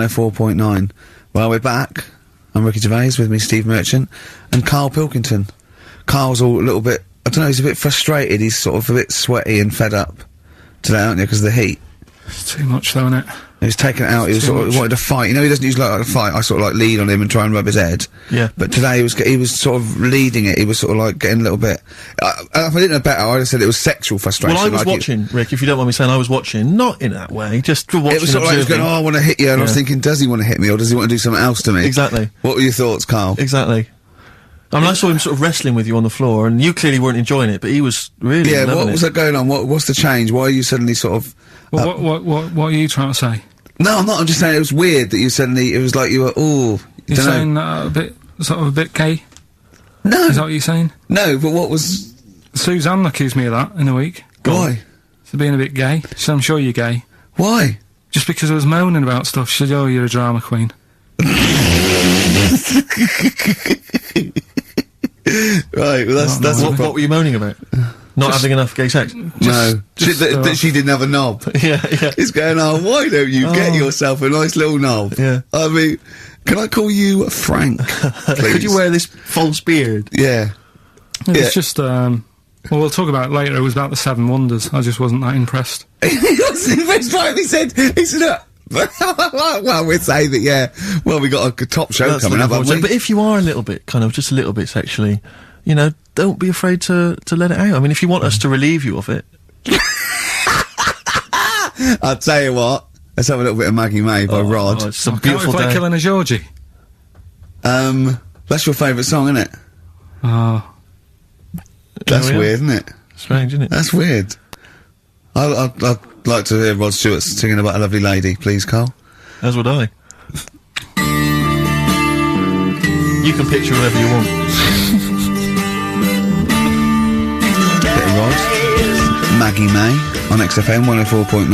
4.9. Well, we're back. I'm Ricky Gervais, with me Steve Merchant and Karl Pilkington. Karl's all a little bit, I don't know, he's a bit frustrated, he's sort of a bit sweaty and fed up today, aren't you, because of the heat? It's too much though, isn't it? He was taken out, he was sort of wanted to fight. You know, he doesn't usually like to fight, I sort of like lead on him and try and rub his head. Yeah. But today he was sort of leading it, he was sort of like getting a little bit, if I didn't know better, I'd have said it was sexual frustration. Well, I was like watching, Rick, if you don't mind me saying, I was watching, not in that way, just watching. It was sort of like, he was going, oh, I want to hit you, and I was thinking, does he want to hit me, or does he want to do something else to me? Exactly. What were your thoughts, Karl? Exactly. I mean, I saw him sort of wrestling with you on the floor, and you clearly weren't enjoying it, but he was really Yeah, loving what was that going on? What's the change? Why are you suddenly sort of... Well, what are you trying to say? No, I'm not, I'm just saying it was weird that you suddenly, it was like you were, ooh... You're saying a bit gay? No. Is that what you're saying? No, but what was... Suzanne accused me of that in the week. Why? For being a bit gay. She said, I'm sure you're gay. Why? Just because I was moaning about stuff. She said, oh, you're a drama queen. Right, well that's what were you moaning about? Not having enough gay sex? No. That she didn't have a knob. Yeah. It's going, oh, why don't you get yourself a nice little knob? Yeah. I mean, can I call you Frank, please? Could you wear this false beard? Yeah. It's just, well, we'll talk about it later. It was about the Seven Wonders. I just wasn't that impressed. He wasn't impressed by it. He said, well, we'd say that, yeah. Well, we got a top show coming up, haven't we? But if you are a little bit, just a little bit sexually, you know, don't be afraid to let it out. I mean, if you want us to relieve you of it. I'll tell you what. Let's have a little bit of Maggie May by Rod. It's a Can't beautiful we play day. Killing a Georgie? That's your favourite song, isn't it? Oh. That's we are. weird, isn't it? Strange, isn't it? That's weird. I'd like to hear Rod Stewart singing about a lovely lady, please, Karl. As would I. You can picture whoever you want. Bit of Rod. Maggie May on XFM 104.9.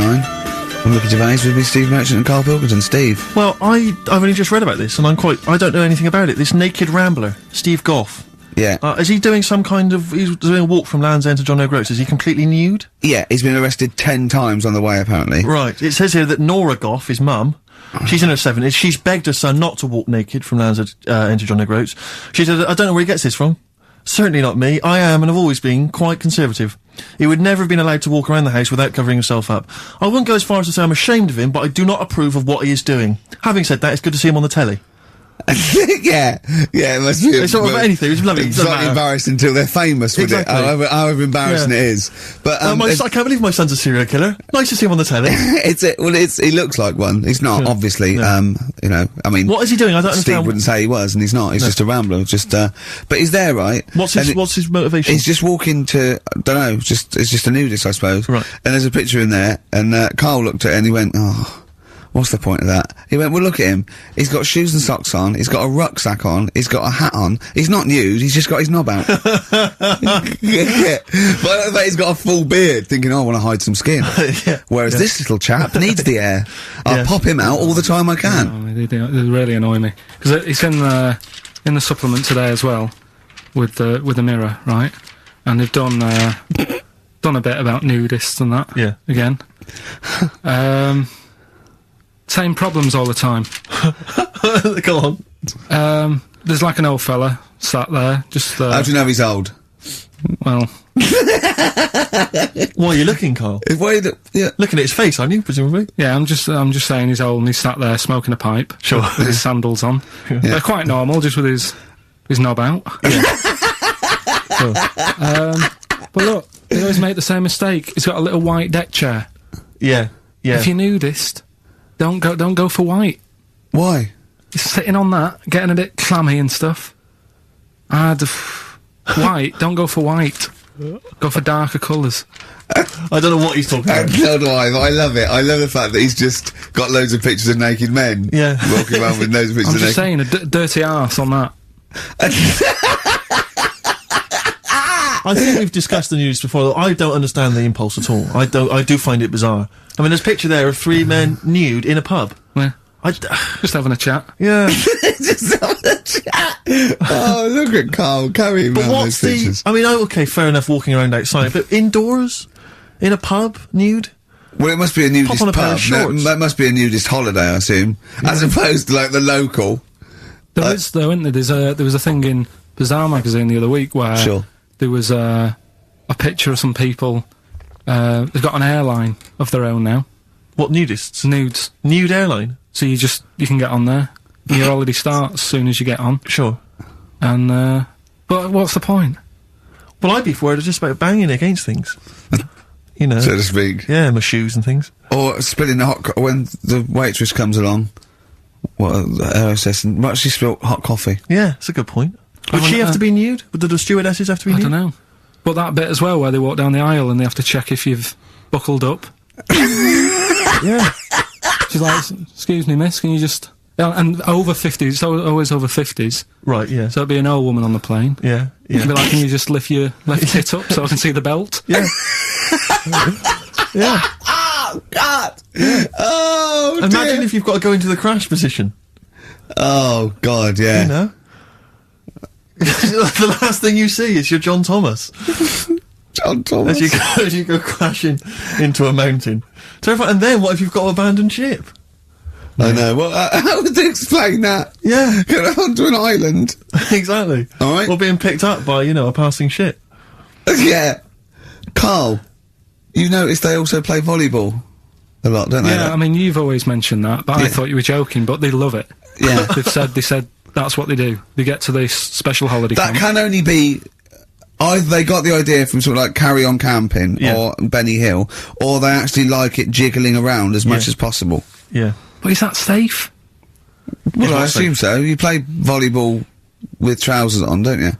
I'm Ricky Gervais, with me Steve Merchant and Karl Pilkington. Steve. Well, I've only just read about this, and I don't know anything about it. This naked rambler, Steve Goff. Yeah. Is he doing some kind of, he's doing a walk from Land's End to John O'Groats, is he completely nude? Yeah, he's been arrested 10 times on the way, apparently. Right, it says here that Nora Goff, his mum, she's in her 70s, she's begged her son not to walk naked from Land's End to John O'Groats. She said, I don't know where he gets this from. Certainly not me. I am, and have always been, quite conservative. He would never have been allowed to walk around the house without covering himself up. I wouldn't go as far as to say I'm ashamed of him, but I do not approve of what he is doing. Having said that, it's good to see him on the telly. yeah, it must be. It's not about anything, it's lovely. It's not embarrassed until they're famous with Exactly. it, however embarrassing it is. But, I can't believe my son's a serial killer. Nice to see him on the telly. he looks like one. He's not, obviously, you know, I mean... What is he doing? I don't understand. Steve wouldn't say he was, and he's not. He's just a rambler, but he's there, right? What's his motivation? He's just walking to, I don't know, it's just a nudist, I suppose. Right. And there's a picture in there, and, Karl looked at it and he went, oh... What's the point of that? He went, well, look at him. He's got shoes and socks on. He's got a rucksack on. He's got a hat on. He's not nude. He's just got his knob out. Yeah. But he's got a full beard, thinking, oh, I want to hide some skin. Whereas this little chap needs the air. I'll pop him out all the time I can. Oh, they really annoy me. Because it's in the supplement today as well, with the Mirror, right? And they've done a bit about nudists and that. Yeah. Again. Same problems all the time. Go on. There's like an old fella sat there, just. How do you know he's old? Well. Why are you looking, Karl? Looking at his face, aren't you, presumably? Yeah, I'm just saying he's old and he's sat there smoking a pipe. Sure. With his sandals on. Yeah. They're quite normal, just with his knob out. Yeah. Sure. But look, they always make the same mistake. He's got a little white deck chair. Yeah. If you're nudist, don't go for white. Why? You're sitting on that, getting a bit clammy and stuff. White, don't go for white. Go for darker colours. I don't know what he's talking about. So do I, but I love it. I love the fact that he's just got loads of pictures of naked men. Yeah. Walking around with loads of pictures I'm of just naked saying, a dirty arse on that. I think we've discussed the news before, though. I don't understand the impulse at all. I do find it bizarre. I mean, there's a picture there of 3 men nude in a pub. Yeah. Just having a chat. Yeah. Just having a chat. Oh, look at Karl carrying around those pictures. I mean, okay, fair enough walking around outside, but indoors? In a pub? Nude? Well, it must be a nudist on a pair pub. of shorts. That must be a nudist holiday, I assume, as opposed to like the local. There is though, isn't there? There was a thing in Bazaar magazine the other week where Sure. there was a picture of some people. They've got an airline of their own now. What, nudists? Nudes. Nude airline? So you can get on there. Your holiday starts as soon as you get on. Sure. And, but what's the point? Well, I'd be worried just about banging against things. You know. So to speak. Yeah, my shoes and things. Or spilling the when the waitress comes along. The hostess, and might she spill hot coffee? Yeah, that's a good point. Would she have to be nude? Would the stewardesses have to be I nude? don't know. But that bit as well, where they walk down the aisle and they have to check if you've buckled up. Yeah. She's like, excuse me, miss, can you just... And over 50s, it's always over 50s. Right, yeah. So it'd be an old woman on the plane. Yeah, yeah. She'd be like, can you just lift your left tit up so I can see the belt? Yeah. Yeah. Oh, God! Yeah. Oh, Imagine dear. if you've got to go into the crash position. Oh, God, yeah. You know? The last thing you see is your John Thomas. John Thomas. As you go crashing into a mountain. Terrifying. And then what if you've got to abandon ship? I know. Well, how would they explain that? Yeah. Get onto an island. Exactly. All right. Or being picked up by, a passing ship. Yeah. Carl, you notice they also play volleyball a lot, don't they? Yeah, I mean, you've always mentioned that, but I thought you were joking, but they love it. Yeah. They said that's what they do. They get to this special holiday That camp. can only be... Either they got the idea from sort of like Carry On Camping or Benny Hill, or they actually like it jiggling around as much as possible. Yeah. But is that safe? Well, I also- assume so. You play volleyball with trousers on, don't you?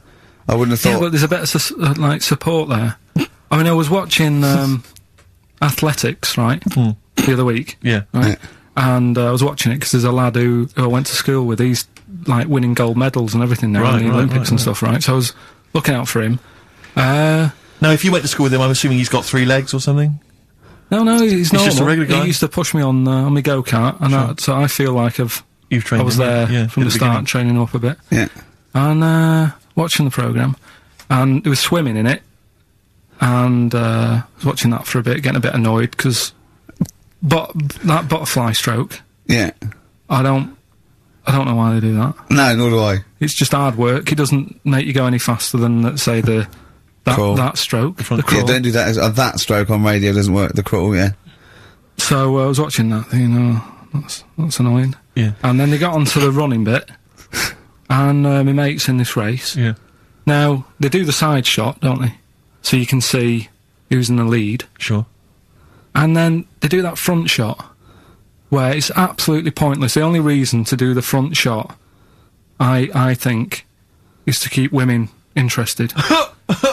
I wouldn't have Yeah, thought... but there's a bit of support there. I mean, I was watching athletics, right, the other week. Yeah. Right? And I was watching it because there's a lad who I went to school with. He's like winning gold medals and everything now in the Olympics and stuff, right? So I was looking out for him. Now, if you went to school with him, I'm assuming he's got 3 legs or something? No, he's normal. just a regular guy? He used to push me on my go-kart, and so I feel like You've trained I was him, there yeah, from at the start, beginning. training him up a bit. Yeah. And watching the programme, and there was swimming in it, and I was watching that for a bit, getting a bit annoyed, because that butterfly stroke, Yeah. I don't know why they do that. No, nor do I. It's just hard work. It doesn't make you go any faster than, let's say, Crawl. that stroke, the Yeah, crawl. don't do that. That stroke on radio doesn't work. The crawl, yeah. So I was watching that, thinking, that's annoying. Yeah. And then they got onto the running bit, and my mate's in this race. Yeah. Now, they do the side shot, don't they? So you can see who's in the lead. Sure. And then they do that front shot, where it's absolutely pointless. The only reason to do the front shot, I think, is to keep women interested.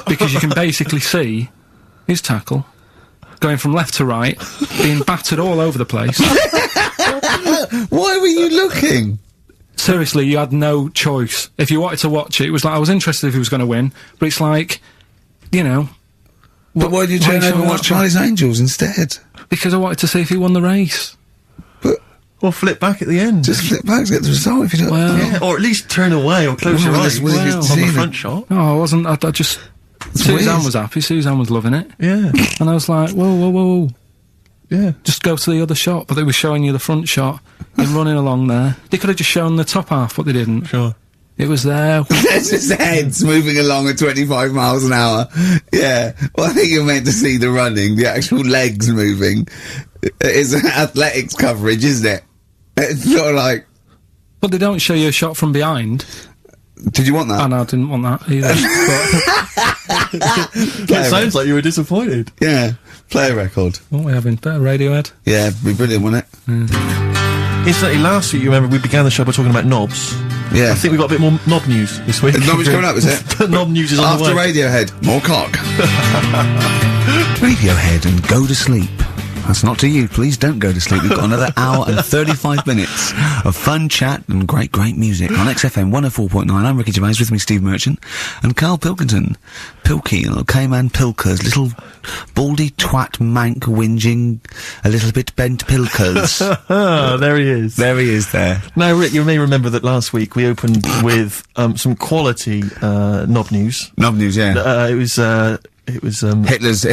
Because you can basically see his tackle going from left to right, being battered all over the place. Why were you looking? Seriously, you had no choice. If you wanted to watch it, it was like, I was interested if he was going to win, but it's like, But why did you turn over and watch Charlie's Angels instead? Because I wanted to see if he won the race. Or flip back at the end. Just flip back to get the result if you don't... Well- Yeah, or at least turn away or close your Well, eyes well, if you've on seen the it. front shot. No, I wasn't. I just... Suzanne weird. was happy. Suzanne was loving it. Yeah. And I was like, whoa. Yeah. Just go to the other shot. But they were showing you the front shot and running along there. They could have just shown the top half, but they didn't. Sure. It was there. There's his heads moving along at 25 miles an hour. Yeah. Well, I think you're meant to see the running, the actual legs moving. It's athletics coverage, isn't it? It's sort of like... But they don't show you a shot from behind. Did you want that? And I didn't want that either. It sounds like you were disappointed. Yeah. Play a record. What are we having? Better Radiohead? Yeah, it'd be brilliant, wouldn't it? Incidentally, last week, you remember, we began the show by talking about knobs. Yeah. I think we got a bit more knob news this week. Knob is coming up, is it? Knob news is on After the way. Radiohead, more cock. Radiohead and go to sleep. That's not to you, please don't go to sleep. We've got another hour and 35 minutes of fun chat and great music on XFM 104.9. I'm Ricky Gervais, with me Steve Merchant and Karl Pilkington. Pilky, little Cayman Pilkers, little baldy twat mank whinging, a little bit bent Pilkers. Ah, there he is. There he is there. Now, Rick, you may remember that last week we opened with some quality knob news. Knob news, yeah. It was It was Hitler's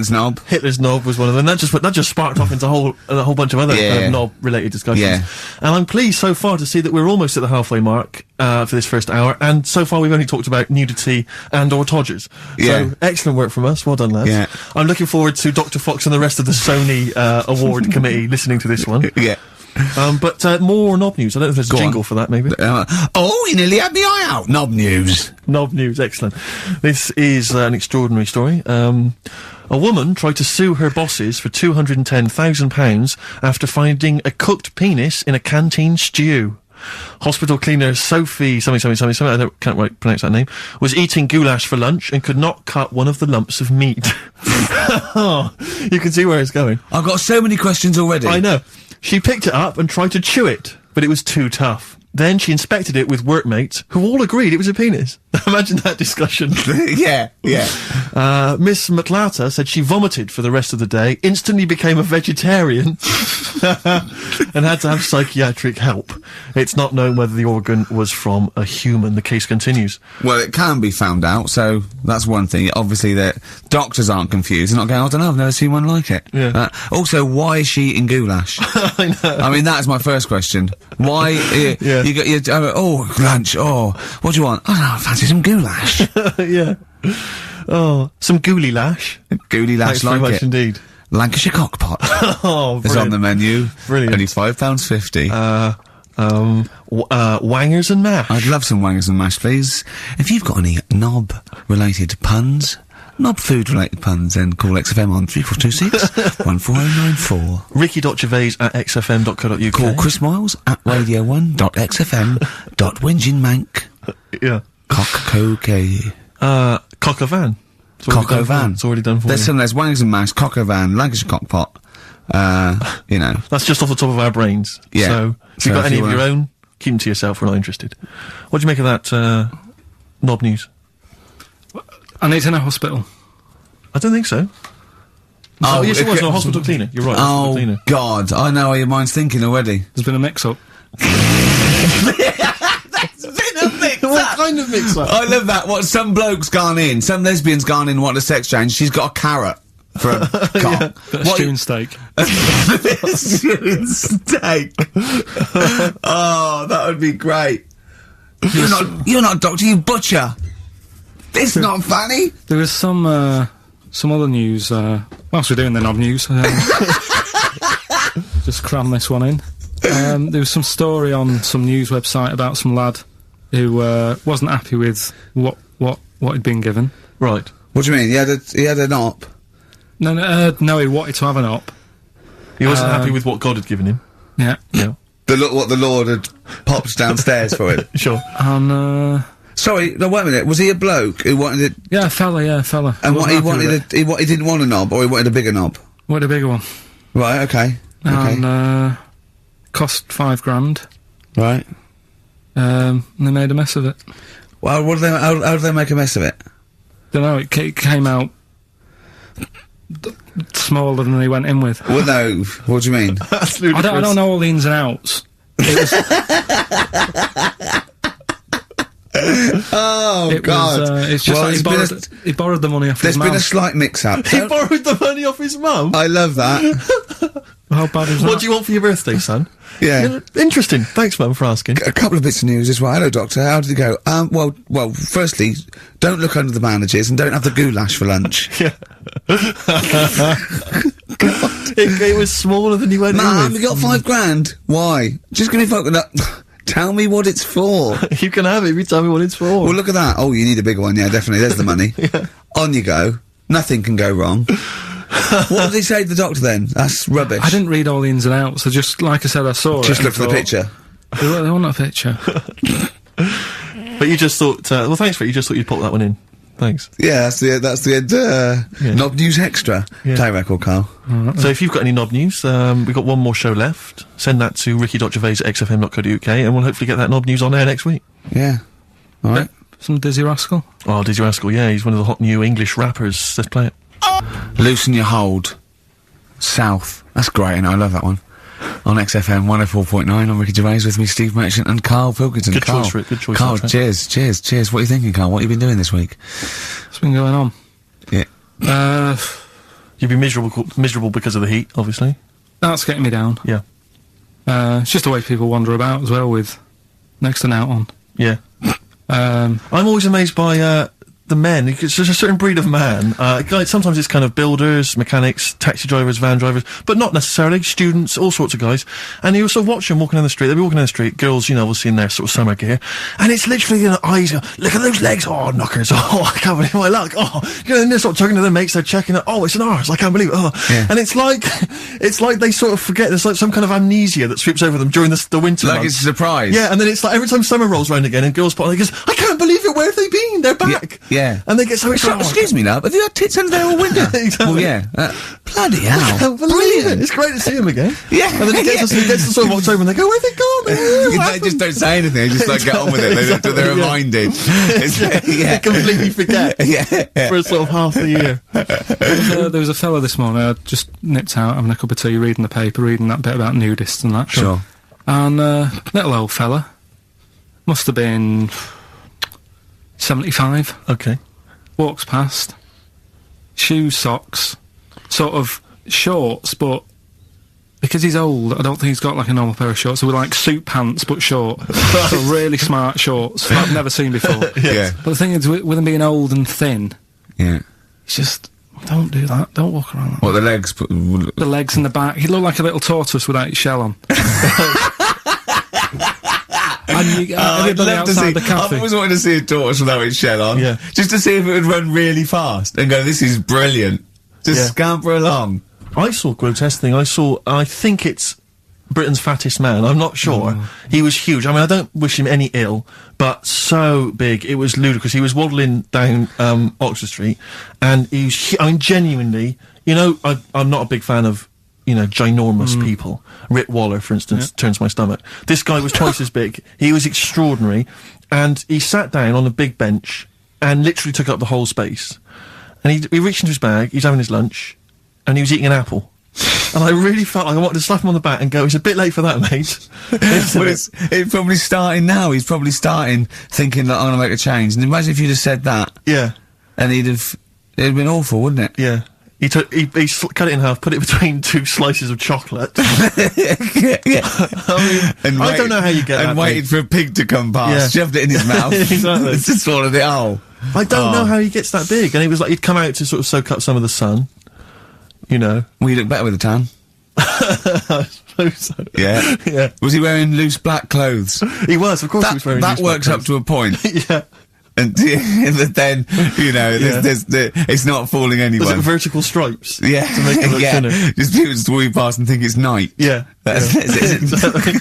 knob. Hitler's knob was one of them. That just sparked off into a whole bunch of other kind of knob-related discussions. Yeah. And I'm pleased so far to see that we're almost at the halfway mark for this first hour, and so far we've only talked about nudity and/or todgers. Yeah. So excellent work from us. Well done, lads. Yeah. I'm looking forward to Dr. Fox and the rest of the Sony award committee listening to this one. Yeah. But more knob news. I don't know if there's a jingle for that, maybe. Oh, you nearly had me eye out. Knob news. Knob news, excellent. This is an extraordinary story. A woman tried to sue her bosses for £210,000 after finding a cooked penis in a canteen stew. Hospital cleaner Sophie, can't pronounce that name, was eating goulash for lunch and could not cut one of the lumps of meat. Oh, you can see where it's going. I've got so many questions already. I know. She picked it up and tried to chew it, but it was too tough. Then she inspected it with workmates, who all agreed it was a penis. Imagine that discussion. Yeah. Miss McLaughter said she vomited for the rest of the day, instantly became a vegetarian, and had to have psychiatric help. It's not known whether the organ was from a human. The case continues. Well, it can be found out, so that's one thing. Obviously, the doctors aren't confused. They're not going, I don't know, I've never seen one like it. Yeah. Also, why is she eating goulash? I know. I mean, that's my first question. Why? Yeah. You got lunch. Oh, what do you want? I don't know, I fancy some goulash. Yeah. Oh, some gooly lash. Gooly lash, Thanks very like much it. indeed. Lancashire cockpot Oh, is brilliant. on the menu. Brilliant. Only £5.50. Wangers and mash. I'd love some wangers and mash, please. If you've got any knob-related puns, knob-food-related puns, then call XFM on 3426 14094. Ricky.Gervais at xfm.co.uk. Call Chris Miles at radio1.xfm.winginmank. Yeah. Cock-co-k. Cock a van. Cock-o-van. It's already done for There's you. some, there's wangers and mash, cock-o-van, Lancashire cockpot. You know. That's just off the top of our brains. Yeah. So, if So you've got if any you of your wanna- own, keep them to yourself. We're not interested. What do you make of that, knob news? And it's in a hospital. I don't think so. Oh, yes, it was. it- No, hospital cleaner. You're right. Hospital Oh, cleaner. God. I know how your mind's thinking already. There's been a mix-up. What kind of mix-up? I love that. What, some bloke's gone in, some lesbian's gone in, want a sex change, she's got a carrot for a cock. Bit of stew and steak. Stew and steak. Oh, that would be great. You're not a doctor, you butcher. It's not funny. There was some other news, whilst we're doing the knob news, just cram this one in. There was some story on some news website about some lad who wasn't happy with what he'd been given. Right. What do you mean? He had an op? No, he wanted to have an op. He wasn't happy with what God had given him. Yeah. Yeah. What the Lord had popped downstairs for him. Sure. And, Sorry, no, wait a minute. Was he a bloke who wanted it? yeah, fella. And what he wasn't happy with wanted, he didn't want a knob, or he wanted a bigger knob? Wanted a bigger one. Right, okay. And, cost £5,000. Right. And they made a mess of it. Well, how did they make a mess of it? Don't know, it came out smaller than they went in with. Well, no, what do you mean? That's I don't know all the ins and outs. Oh, God. It's just Well, that he borrowed the money off his There's mum. been a slight mix-up. He borrowed the money off his mum? I love that. How bad is that? What do you want for your birthday, son? Yeah. Interesting. Thanks, Mum, for asking. A couple of bits of news as well. Hello, Doctor. How did it go? Well, firstly, don't look under the bandages and don't have the goulash for lunch. It was smaller than you went in Mum, with. you got £5,000. Why? Just give me tell me what it's for. You can have it if you tell me what it's for. Well, look at that. Oh, you need a bigger one. Yeah, definitely. There's the money. On you go. Nothing can go wrong. What did he say to the doctor then? That's rubbish. I didn't read all the ins and outs, so just, like I said, I saw it. Just and look for the thought, picture. They want a picture. But you just thought, well, thanks for it. You just thought you'd pop that one in. Thanks. Yeah, that's the end, Knob News Extra. Yeah. Play record, Carl. So if you've got any knob news, we've got one more show left. Send that to ricky.gervais at xfm.co.uk and we'll hopefully get that knob news on air next week. Yeah. All right. Some Dizzy Rascal. Oh, Dizzy Rascal, yeah, he's one of the hot new English rappers. Let's play it. Loosen Your Hold. South. That's great, and I love that one. On XFM 104.9, I'm Ricky Gervais, with me Steve Merchant and Karl Pilkington. Good Carl, choice, Rick, good choice, Carl, my friend. cheers. What are you thinking, Carl? What have you been doing this week? What's been going on? You'd be miserable because of the heat, obviously. That's getting me down. Yeah. It's just the way people wander about as well with next to an out on. Yeah. I'm always amazed by the men. It's just a certain breed of man. Guys, sometimes it's kind of builders, mechanics, taxi drivers, van drivers, but not necessarily students, all sorts of guys. And you sort of watch them walking down the street. They'll be walking down the street, girls, you know, obviously in their sort of summer gear, and it's literally, you know, eyes go, look at those legs, oh, knockers, oh, I can't believe my luck, oh, you know, and they're sort of talking to their mates, they're checking it, oh, it's an arse, I can't believe it, oh. Yeah. And it's like they sort of forget, there's like some kind of amnesia that sweeps over them during the winter Like months. it's a surprise. Yeah, and then it's like every time summer rolls around again and girls put on, they goes, I can't believe it, where have they been? They're back. Yeah. And they get so excited. Excuse me, love, have you had tits under there all winter? Exactly. Well, yeah. Bloody I hell. can't believe it. It's great to see him again. Yeah. And then he gets to sort of October and they go, where've they gone? They just don't say anything, they just like get on with it, they're reminded. They completely forget for sort of half the year. There was a fella this morning, I just nipped out having a cup of tea, reading the paper, reading that bit about nudists and that. Sure. And little old fella, must have been 75. Okay. Walks past, shoes, socks, sort of shorts, but because he's old, I don't think he's got like a normal pair of shorts. So we're like suit pants, but short. So really smart shorts I've never seen before. Yeah. But the thing is, with him being old and thin, Yeah. it's just, don't do that. Don't walk around like What, the legs? the legs and the back. He looked like a little tortoise without his shell on. And everybody outside the I've cafe. always wanted to see a tortoise without its shell on. Yeah. Just to see if it would run really fast and go, this is brilliant. Just scamper along. I saw a grotesque thing. I think it's Britain's fattest man. I'm not sure. He was huge. I mean, I don't wish him any ill, but so big, it was ludicrous. He was waddling down Oxford Street, and he was, I mean, genuinely, you know, I'm not a big fan of, you know, ginormous people. Rip Waller, for instance, turns my stomach. This guy was twice as big. He was extraordinary, and he sat down on a big bench and literally took up the whole space. And he reached into his bag, he's having his lunch, and he was eating an apple. And I really felt like I wanted to slap him on the back and go, it's a bit late for that, mate. Well, it's probably starting now. He's probably starting thinking that I'm going to make a change. And imagine if you'd have said that. Yeah. And it'd have been awful, wouldn't it? Yeah. He cut it in half, put it between two slices of chocolate. Yeah. I don't know how you get that. And waited for a pig to come past, shoved it in his mouth. Exactly. Just swallowed it whole. I don't know how he gets that big. And he was like, he'd come out to sort of soak up some of the sun. You know. Well, you look better with a tan. I suppose so. Yeah. Yeah. Was he wearing loose black clothes? He was, of course he was wearing That loose works black up to a point. Yeah. And then, you know, it's not fooling anyone. Was it vertical stripes? Yeah. To make it look thinner. Just people just walk past and think it's night. Yeah. That's Exactly.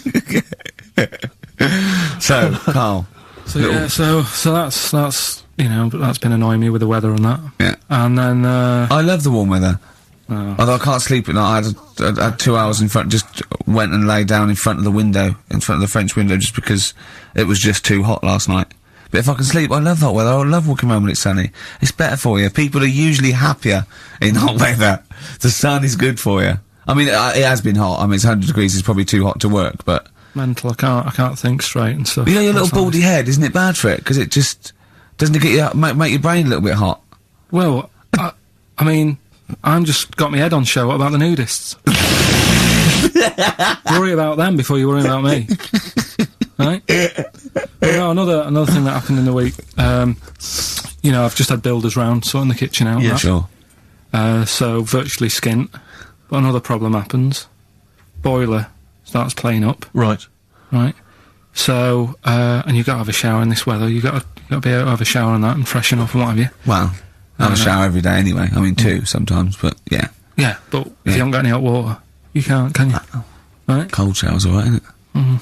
So, Carl. So that's you know, that's been annoying me with the weather and that. Yeah. And then I love the warm weather. Although I can't sleep at night. I had 2 hours in front, just went and lay down in front of the window, in front of the French window, just because it was just too hot last night. But if I can sleep, I love hot weather. I love walking around when it's sunny. It's better for you. People are usually happier in hot weather. The sun is good for you. I mean, it has been hot. I mean, it's 100 degrees. It's probably too hot to work, but... mental, I can't think straight and stuff. You know, your little That's baldy head, isn't it bad for it? Because it just... doesn't it get you... make your brain a little bit hot? Well, I mean... I'm just got my head on show. What about the nudists? Worry about them before you worry about me. Right? Well, no, another thing that happened in the week, you know, I've just had builders round, sorting the kitchen out. Yeah, sure. So virtually skint. But another problem happens. Boiler starts playing up. Right. Right? So, and you've got to have a shower in this weather. You've got to be able to have a shower and that and freshen up and what have you. Well... I have a shower every day anyway. I mean, two sometimes, but yeah. Yeah, but if you haven't got any hot water, you can't, can you? Right? Cold shower's alright, isn't it? Mm-hmm.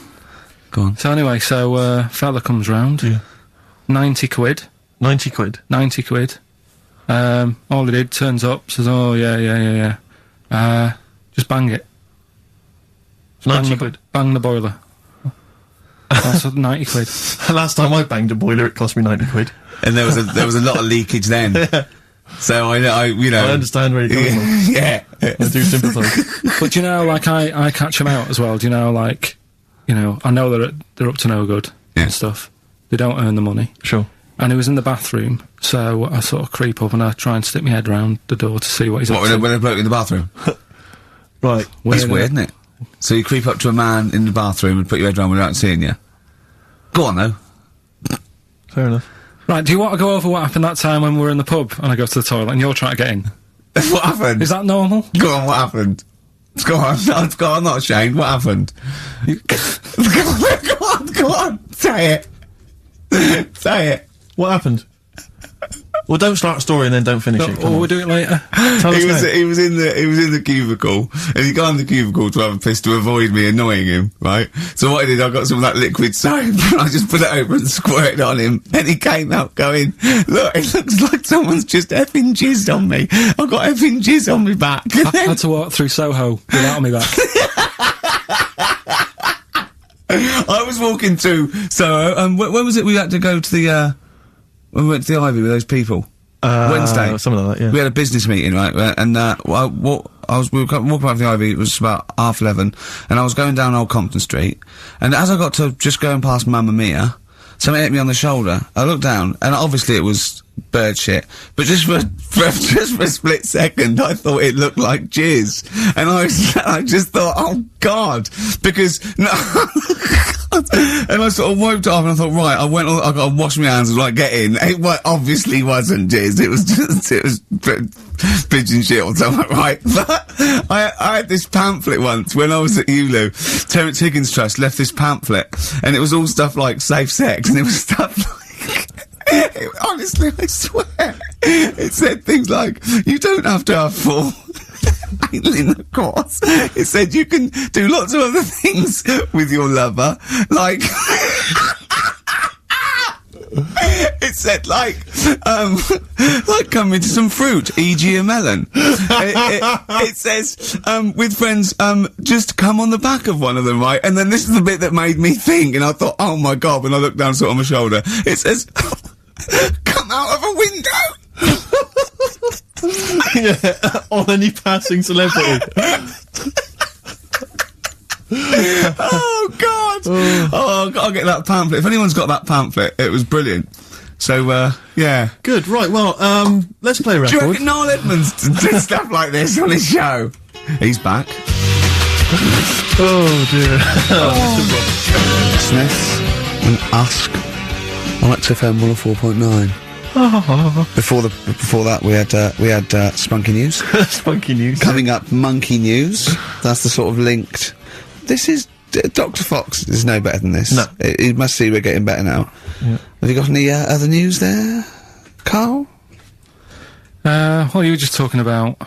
Go on. So anyway, fella comes round. Yeah. 90 quid. 90 quid? 90 quid. All he did, turns up, says, oh, yeah. Just bang it. 90 quid? Bang the boiler. That's 90 quid. Last time I banged a boiler, it cost me 90 quid. And there was a lot of leakage then. So I you know. I understand where you're coming from. Yeah. I do sympathise. But you know, like, I catch them out as well. Do you know, like, you know, I know they're up to no good and stuff. They don't earn the money. Sure. and he was in the bathroom, so I sort of creep up and I try and stick my head round the door to see what he's up to. When a bloke in the bathroom? Right. That's weird, isn't it? So you creep up to a man in the bathroom and put your head round without seeing you? Go on, though. Fair enough. Right, do you want to go over what happened that time when we were in the pub and I go to the toilet and you're trying to get in? What happened? Is that normal? Go on, what happened? Go on, go on, I'm not ashamed. What happened? Go on, say it. Say it. What happened? Well, don't start a story and then don't finish it. Or we'll do it later. Tell us now. He was in the cubicle, and he got in the cubicle to have a piss to avoid me annoying him, right? So what I did, I got some of that liquid soap, and I just put it over and squirted on him, and he came out going, look, it looks like someone's just effing jizzed on me. I've got effing jizz on me back. I had to walk through Soho without me back. I was walking through Soho, when was it we had to go to the, when we went to the Ivy with those people? Wednesday. Something like that, yeah. We had a business meeting, right? And, we were walking up the Ivy, it was about 11:30, and I was going down Old Compton Street, and as I got to just going past Mamma Mia, something hit me on the shoulder. I looked down, and obviously it was bird shit, but just for a split second, I thought it looked like jizz, and I just thought, oh God, because, no, and I sort of wiped it off, and I thought, right, I got to wash my hands and like get in. It obviously wasn't jizz, it was pigeon shit or something, right? But I had this pamphlet once when I was at ULU. Terence Higgins Trust left this pamphlet, and it was all stuff like safe sex, and it was stuff like, honestly, I swear, it said things like, you don't have to have full anal intercourse. It said you can do lots of other things with your lover, like, it said like come into some fruit, e.g. a melon. It says, with friends, just come on the back of one of them, right? And then this is the bit that made me think, and I thought, oh my God, when I looked down sort of my shoulder, it says, come out of a window! Yeah, on any passing celebrity. Oh God! Oh, I'll get that pamphlet. If anyone's got that pamphlet, it was brilliant. So, yeah. Good, right, well, let's play a Do you record. reckon Noel Edmonds did stuff like this on his show? He's back. Oh dear. Smith and Usk on XFM 104.9. Before that we had Spunky News. Spunky News. Coming up, Monkey News. That's the sort of linked. This is Dr. Fox is no better than this. No. You must see we're getting better now. Yeah. Have you got any other news there, Carl? Well, you were just talking about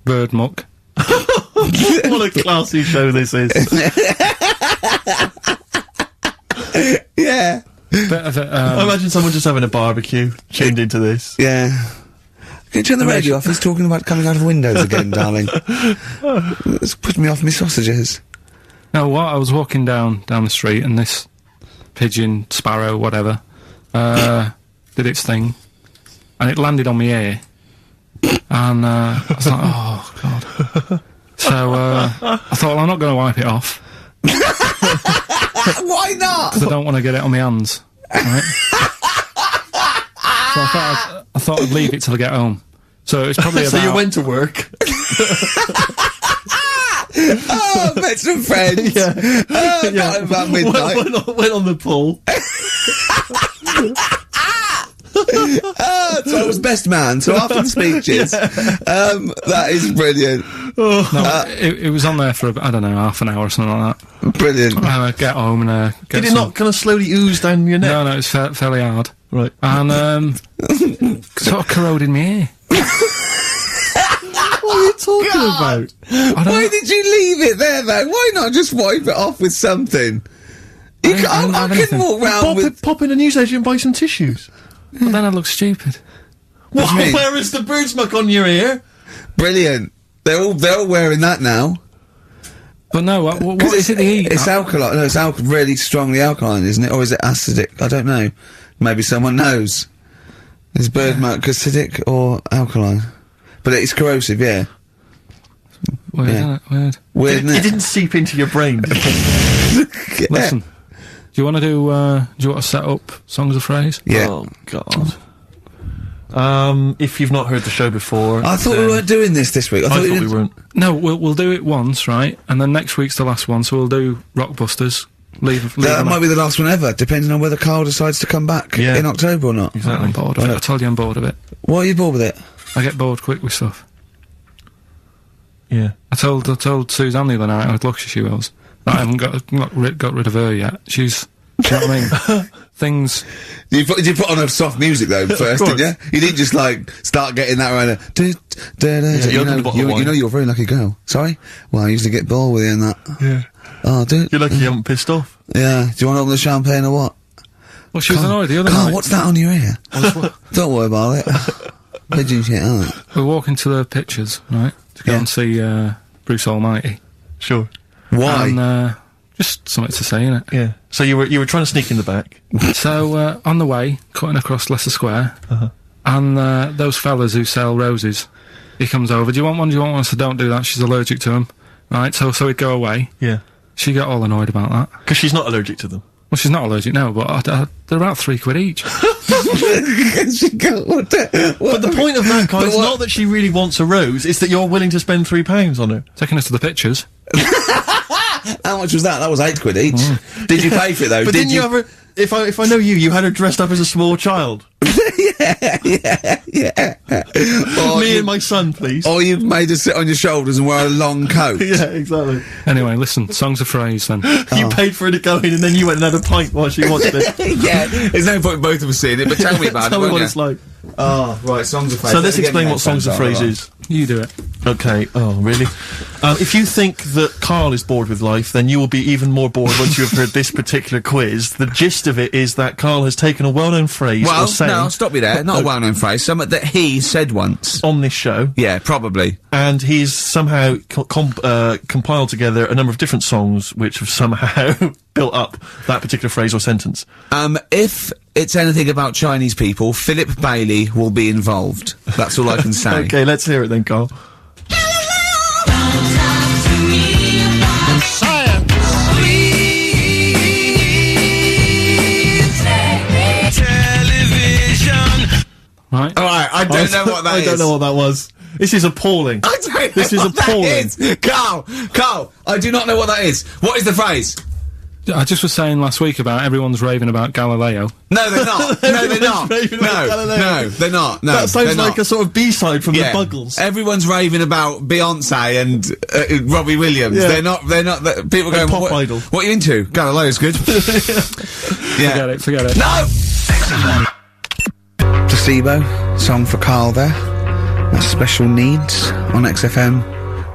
bird muck. What a classy show this is. Yeah. Bit of it, I imagine someone just having a barbecue, tuned into this. Yeah. Can you turn the radio off? He's talking about coming out of windows again, darling. It's putting me off my sausages. No, what? I was walking down the street and this pigeon, sparrow, whatever, did its thing, and it landed on my ear, and I was like, oh God. So I thought, well, I'm not going to wipe it off. Why not? Because I don't want to get it on my hands. Right? So I thought I'd leave it till I get home. So it's probably about... So you went to work. Oh, met some friends. Yeah. Not about midnight. Went on the pool. So I was best man, so after the speeches, that is brilliant. No, it was on there for, I don't know, half an hour or something like that. Brilliant. Get home and get Did it not kind of slowly ooze down your neck? No, it's fairly hard. Right. And sort of corroded my ear. What are you talking about? Why did you leave it there, though? Why not just wipe it off with something? You can't, I couldn't walk round Pop in a newsagent and buy some tissues. But then I look stupid. What? Where is the bird smuck on your ear? Brilliant. They're all wearing that now. But no, what is it they eat? It's alkaline. No, it's really strongly alkaline, isn't it? Or is it acidic? I don't know. Maybe someone knows. Is bird muck acidic or alkaline? But it's corrosive, yeah. Weird, Yeah. isn't it? Weird. Weird, isn't It it? didn't seep into your brain. Yeah. Listen, Do you want to set up Songs of Phrase? Yeah. Oh, God. If you've not heard the show before... I thought we weren't doing this week. I thought we weren't. No, we'll do it once, right? And then next week's the last one, so we'll do Rockbusters. Leave That them might up. be the last one ever, depending on whether Carl decides to come back Yeah. in October or not. Exactly. I'm bored of it. I told you I'm bored of it. Why are you bored with it? I get bored quick with stuff. Yeah. I told Suzanne the other night how lucky she was that I haven't got rid of her yet. She's, do you know what I mean? Things. Did you put on a soft music though first, didn't you? You didn't just like start getting that right. you opened a bottle of wine. You know you're a very lucky girl. Sorry? Well, I usually get bored with you and that. Yeah. Oh, dude. You're lucky you haven't pissed off. Yeah. Do you want to open the champagne or what? Well, she was annoyed the other Carl, night. what's that on your ear? Don't worry about it. Pigeon shit, aren't it? We're walking to the pictures, right, to go Yeah. and see Bruce Almighty. Sure. Why? And just something to say, innit? Yeah. So you were trying to sneak in the back. So on the way, cutting across Leicester Square, Uh-huh. and those fellas who sell roses, he comes over. Do you want one? Do you want one? So don't do that. She's allergic to them, right? So he'd go away. Yeah. She got all annoyed about that. Because she's not allergic to them. Well, she's not allergic now, but they're about £3 each. But the point of that, Carl, it's not that she really wants a rose, it's that you're willing to spend £3 on her. Taking us to the pictures. How much was that? That was £8 each. Did you pay for it though? But didn't you ever... If I know you had her dressed up as a small child. Yeah. Me and my son, please. Or you made her sit on your shoulders and wear a long coat. Yeah, exactly. Anyway, listen, Songs of Phrase then. You paid for her to go in and then you went and had a pint while she watched it. Yeah. There's no point in both of us seeing it, but tell me about Tell it. me what won't it's you? like. Oh, right, Songs of Phrase. So let's explain what Songs of Phrase is. You do it. Okay. Oh, really? If you think that Carl is bored with life, then you will be even more bored once you have heard this particular quiz. The gist of it is that Carl has taken a well-known phrase Well, or saying no, stop me there. Not a well-known phrase. Something that he said once. on this show, Yeah, probably. and he's somehow compiled together a number of different songs which have somehow built up that particular phrase or sentence. If it's anything about Chinese people, Philip Bailey will be involved. That's all I can say. Okay, let's hear it then, Carl. Right? Alright, I don't know what that is. I don't know what that was. This is appalling. I don't know This is what that appalling. is. Carl, I do not know what that is. What is the phrase? I just was saying last week about everyone's raving about Galileo. No, they're not. No, they're not. raving about Galileo. No, they're not. No, That sounds they're like not. a sort of B-side from Yeah. the Buggles. Everyone's raving about Beyonce and Robbie Williams. Yeah. They're not. People going. Pop what, idol. What are you into? Galileo's good. Yeah. Forget it. No. Placebo song for Carl there. That's Special Needs on XFM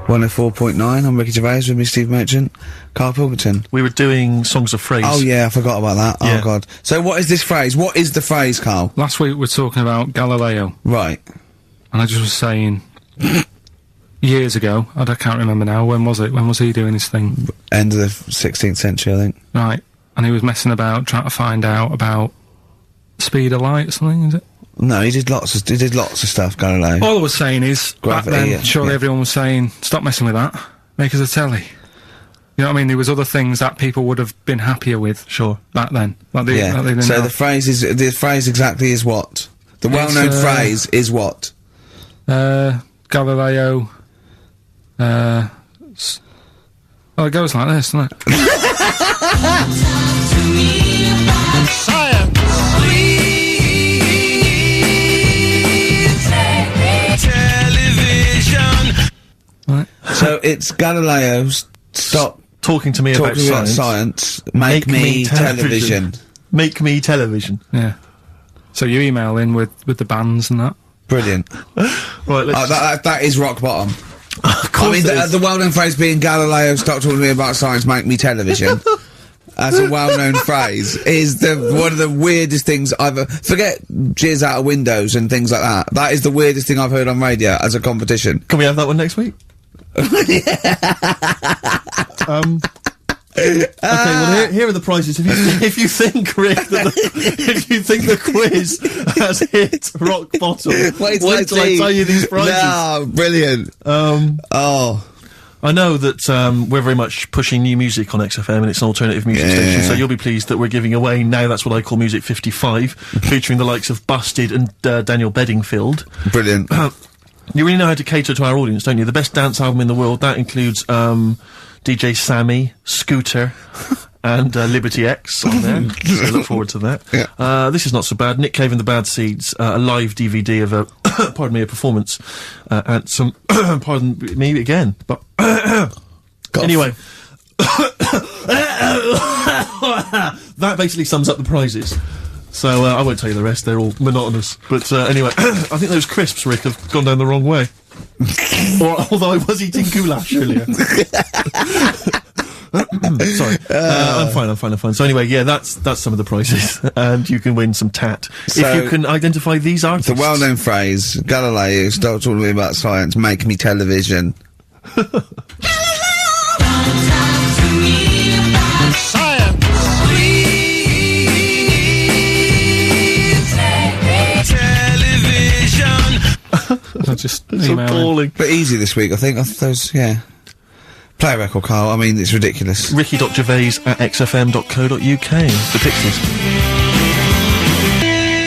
104.9. I'm Ricky Gervais with me, Steve Merchant, Karl Pilkington. We were doing Songs of Phrase. Oh yeah, I forgot about that. Yeah. Oh god. So what is this phrase? What is the phrase, Carl? Last week we were talking about Galileo, Right. and I just was saying years ago, I can't remember now, when was it? When was he doing his thing? End of the 16th century, I think. Right. And he was messing about, trying to find out about speed of light or something, is it? No, he did lots of stuff, Galileo. All I was saying is, Gravity, back then, yeah, surely yeah. everyone was saying, stop messing with that, make us a telly. You know what I mean? There was other things that people would have been happier with Sure. back then. Like they, Yeah. like they didn't So have. the phrase exactly is what? The well-known phrase is what? Galileo, well, it goes like this, doesn't it? Right. So it's Galileo's stop Talking to me about talking about science. science. Make me television. Make me television. Yeah. So you email in with the bands and that. Brilliant. Right, let's... That is rock bottom. of course I mean, it is. the well-known phrase being Galileo, stop talking to me about science, make me television. As a well-known phrase is one of the weirdest things I've forget jizz out of windows and things like that. That is the weirdest thing I've heard on radio as a competition. Can we have that one next week? Okay, well here are the prizes. If you think, Rick, if you think the quiz has hit rock bottom, wait till I tell you these prizes. No, brilliant. Oh. I know that we're very much pushing new music on XFM, and it's an alternative music station, so you'll be pleased that we're giving away now That's What I Call Music 55, featuring the likes of Busted and Daniel Bedingfield. Brilliant. You really know how to cater to our audience, don't you? The best dance album in the world, that includes DJ Sammy, Scooter, and Liberty X on there, so look forward to that. Yeah. This is not so bad. Nick Cave and the Bad Seeds, a live DVD of a, pardon me, a performance, and some, pardon me again, but, anyway. That basically sums up the prizes. So, I won't tell you the rest, they're all monotonous. But, anyway, I think those crisps, Rick, have gone down the wrong way. Although I was eating goulash earlier. Sorry. I'm fine. So anyway, yeah, that's some of the prizes. And you can win some tat. So, if you can identify these artists. The well-known phrase, Galileo, start talking to me about science, make me television. Just appalling. But easy this week, I think. Play a record, Carl. I mean, it's ridiculous. Ricky.Gervais at xfm.co.uk. The Pixies.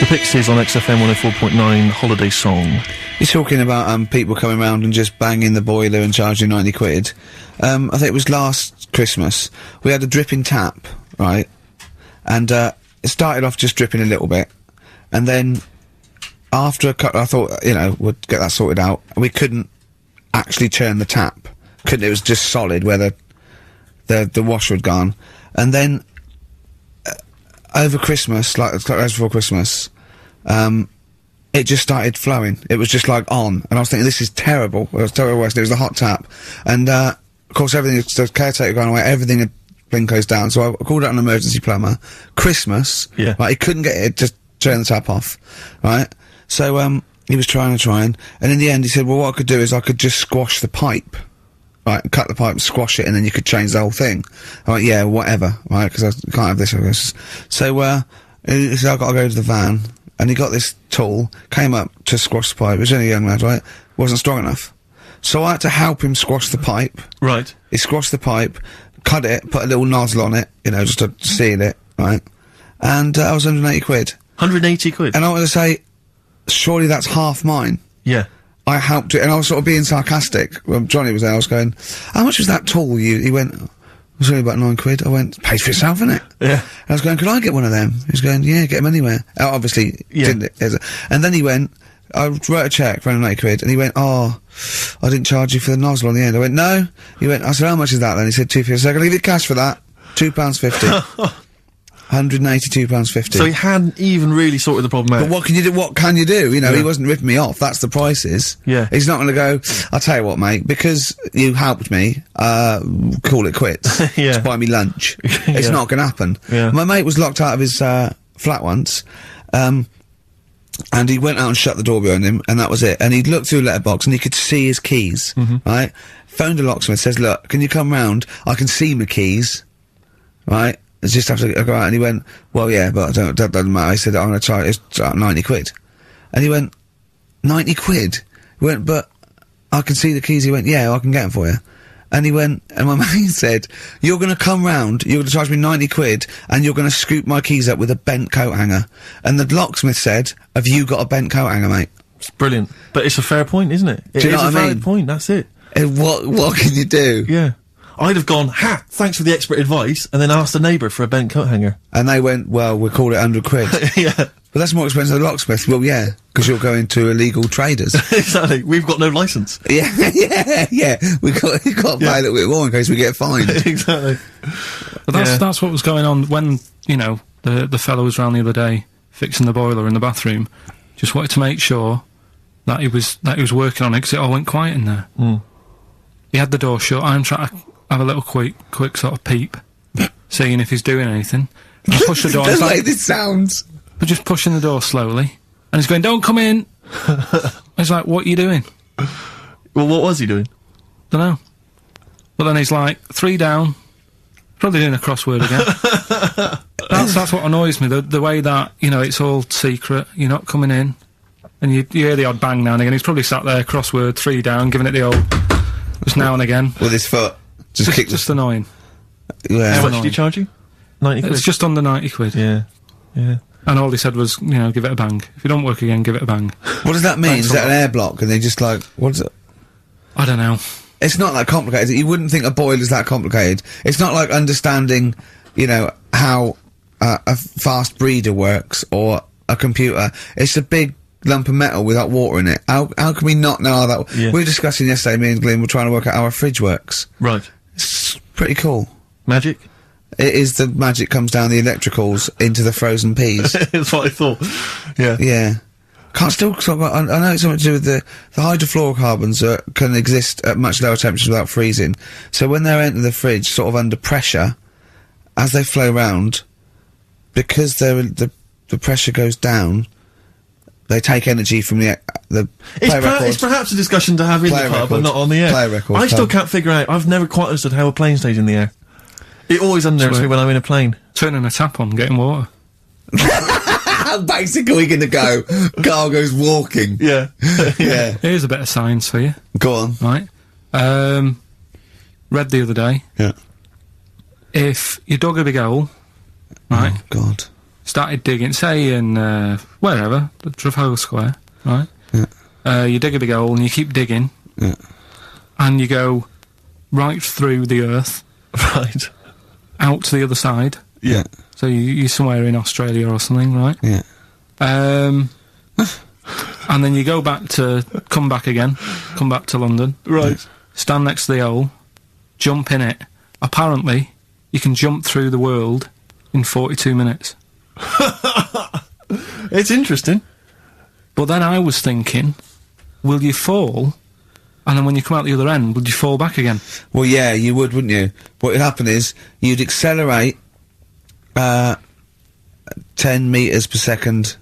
The Pixies on XFM 104.9 Holiday Song. You're talking about people coming round and just banging the boiler and charging 90 quid. I think it was last Christmas. We had a dripping tap, right? And it started off just dripping a little bit. And then after a couple, I thought, you know, we'd get that sorted out. We couldn't actually turn the tap. It was just solid where the washer had gone. And then over Christmas, like before Christmas, it just started flowing. It was just like on, and I was thinking, this is terrible. It was terrible. It was the hot tap, and of course everything. The caretaker going away. Everything had been closed down. So I called out an emergency plumber. Christmas, right? He couldn't get it to turn the tap off, right? So he was trying, and in the end he said, well, what I could do is I could just squash the pipe. Right, cut the pipe, squash it, and then you could change the whole thing. I'm like, yeah, whatever, right, because I can't have this, I guess. So, he said, I've got to go to the van, and he got this tool, came up to squash the pipe. He was only a young lad, right? Wasn't strong enough. So I had to help him squash the pipe. Right. He squashed the pipe, cut it, put a little nozzle on it, you know, just to seal it, right? And, I was 180 quid. 180 quid? And I want to say, surely that's half mine. Yeah. I helped it, and I was sort of being sarcastic. When Johnny was there, I was going, how much was that tool? He went, it was only about 9 quid. I went, paid for yourself, innit? Yeah. And I was going, could I get one of them? He was going, yeah, get them anywhere. Obviously, didn't. And then he went, I wrote a cheque for 180 quid, and he went, oh, I didn't charge you for the nozzle on the end. I went, no. He went, I said, how much is that then? He said, £2.50. I said, I'll leave you cash for that. £2.50. £182.50. So he hadn't even really sorted the problem out. But what can you do? What can you do? You know, he wasn't ripping me off. That's the prices. Yeah. He's not going to go, I'll tell you what, mate, because you helped me, call it quits. Yeah. Just buy me lunch. It's not going to happen. Yeah. My mate was locked out of his, flat once, and he went out and shut the door behind him, and that was it. And he looked through a letterbox, and he could see his keys, right? Phoned a locksmith, says, look, can you come round? I can see my keys, right? It's just have to go out, and he went, well, yeah, but that doesn't matter. I said, I'm going to try it, it's 90 quid. And he went, 90 quid? He went, but I can see the keys. He went, yeah, I can get them for you. And he went, and my mate said, you're going to come round, you're going to charge me 90 quid, and you're going to scoop my keys up with a bent coat hanger. And the locksmith said, have you got a bent coat hanger, mate? It's brilliant. But it's a fair point, isn't it? Do you know what I mean? It's a valid point, that's it. What can you do? Yeah. I'd have gone, thanks for the expert advice, and then asked a neighbour for a bent coat hanger. And they went, well, we'll call it 100 quid. Yeah. But that's more expensive than the locksmith. Well, yeah, because you're going to illegal traders. Exactly. We've got no licence. Yeah. We've got to pay a little bit more in case we get fined. Exactly. But that's what was going on when, you know, the fellow was round the other day fixing the boiler in the bathroom. Just wanted to make sure that he was working on it, because it all went quiet in there. He had the door shut. I'm trying to have a little quick sort of peep, seeing if he's doing anything. And I push the door. Don't like this sounds. But just pushing the door slowly, and he's going, "Don't come in." I was like, "What are you doing?" Well, what was he doing? Dunno. But then he's like, 3 down. Probably doing a crossword again. That's what annoys me. The way that, you know, it's all secret. You're not coming in, and you hear the odd bang now and again. He's probably sat there, crossword, 3 down, giving it the old. Just now and again. With his foot. Just kick Just annoying. Yeah. How much annoying. did he charge you? 90 quid? It's just under 90 quid. Yeah. Yeah. And all he said was, you know, give it a bang. If you don't work again, give it a bang. What does that mean? Thanks Is a that lot. an air block? And they just like, what is it? I don't know. It's not that complicated. You wouldn't think a boiler's that complicated. It's not like understanding, you know, how a fast breeder works or a computer. It's a big lump of metal without water in it. How can we not know how that... Yeah. We were discussing yesterday, me and Glenn were trying to work out how a fridge works. Right. It's pretty cool. Magic? It is the magic comes down the electricals into the frozen peas. That's what I thought. Yeah. Yeah. Can't still talk about, I know it's something to do with the hydrofluorocarbons can exist at much lower temperatures without freezing. So when they're entering the fridge, sort of under pressure, as they flow round, because the pressure goes down, they take energy from the It's perhaps a discussion to have in the Play pub, record. but not on the air. Play record, I still pub. can't figure out. I've never quite understood how a plane stays in the air. It always unnerves Sweet. me when I'm in a plane. Turning a tap on, getting water. How basic are we going to go? Carl goes walking. Yeah. Yeah. Here's a bit of science for you, Go on. right? Read the other day, Yeah. if you dug a big hole, right, Oh, God. started digging, say in, wherever, the Trafalgar Square, right? Yeah. You dig a big hole and you keep digging, Yeah. and you go right through the earth, Right. out to the other side. Yeah. So you're somewhere in Australia or something, right? Yeah. And then you come back to London. Right. Stand next to the hole, jump in it. Apparently, you can jump through the world in 42 minutes. It's interesting. But then I was thinking, will you fall? And then when you come out the other end, would you fall back again? Well, yeah, you would, wouldn't you? What would happen is you'd accelerate 10 metres per second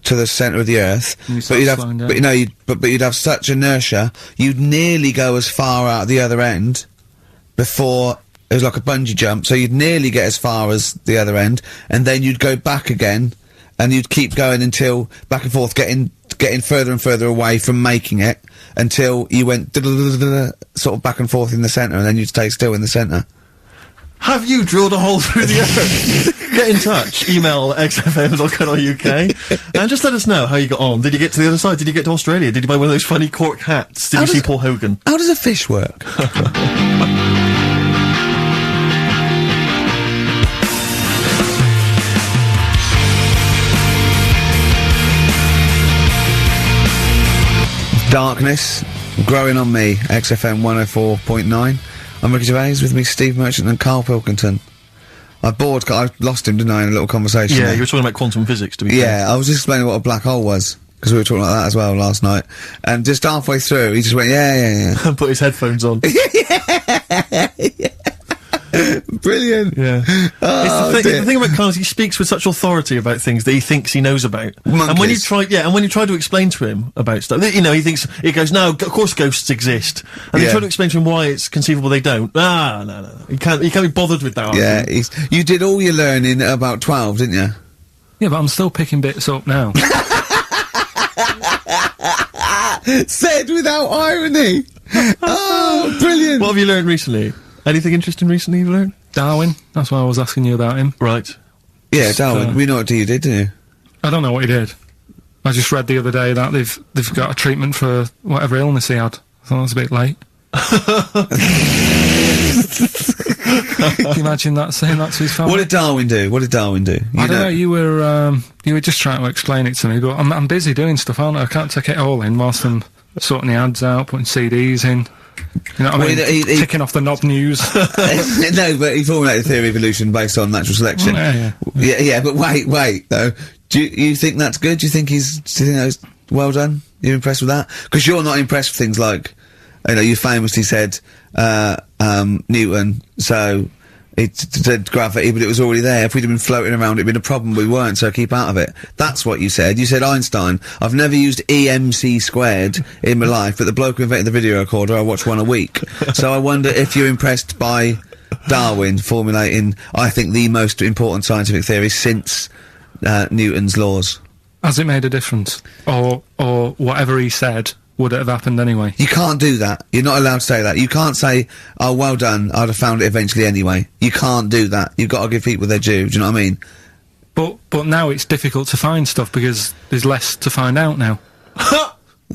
to the centre of the Earth. And you But start you'd have, slowing down. but you know, you'd have such inertia, you'd nearly go as far out the other end before it was like a bungee jump. So you'd nearly get as far as the other end, and then you'd go back again, and you'd keep going until back and forth, getting further and further away from making it until you went sort of back and forth in the centre, and then you'd stay still in the centre. Have you drilled a hole through the earth? Get in touch. Email xfm.co.uk and just let us know how you got on. Did you get to the other side? Did you get to Australia? Did you buy one of those funny cork hats? Did How you see does- Paul Hogan? How does a fish work? Darkness, growing on me, XFM 104.9. I'm Ricky Gervais, with me Steve Merchant and Karl Pilkington. I lost him, didn't I, in a little conversation Yeah, there? you were talking about quantum physics, to be fair. Yeah, I was just explaining what a black hole was, because we were talking like that as well last night. And just halfway through, he just went, yeah. And put his headphones on. Brilliant. Yeah. Oh, it's dear. the thing about Carl is he speaks with such authority about things that he thinks he knows about. And when you Monkeys. try to explain to him about stuff, you know, he goes, no, of course ghosts exist. And you Yeah. try to explain to him why it's conceivable they don't. No. He can't be bothered with that. Yeah, argument. you did all your learning at about 12, didn't you? Yeah, but I'm still picking bits up now. Said without irony. Oh, brilliant. What have you learned recently? Anything interesting recently you've learned? Darwin, that's why I was asking you about him. Right. Yeah, Darwin, we know what you did, didn't you? I don't know what he did. I just read the other day that they've got a treatment for whatever illness he had. I thought it was a bit late. Can you imagine that, saying that to his family? What did Darwin do? You I don't know. You were just trying to explain it to me, but I'm busy doing stuff, aren't I? I can't take it all in whilst I'm sorting the ads out, putting CDs in. You know what I Well, mean? he- Ticking off the knob news. No, but he formulated the theory of evolution based on natural selection. Yeah, but wait, though. Do you think that's good? Do you think that was well done? You're impressed with that? Because you're not impressed with things like, you know, you famously said, Newton, so it said gravity, but it was already there. If we'd have been floating around, it'd been a problem. We weren't, so keep out of it. That's what you said. You said Einstein. I've never used EMC squared in my life, but the bloke who invented the video recorder, I watch one a week. So I wonder if you're impressed by Darwin formulating, I think, the most important scientific theory since Newton's laws. Has it made a difference? Or whatever he said would it have happened anyway? You can't do that. You're not allowed to say that. You can't say, oh, well done, I'd have found it eventually anyway. You can't do that. You've got to give people their due, do you know what I mean? But now it's difficult to find stuff because there's less to find out now.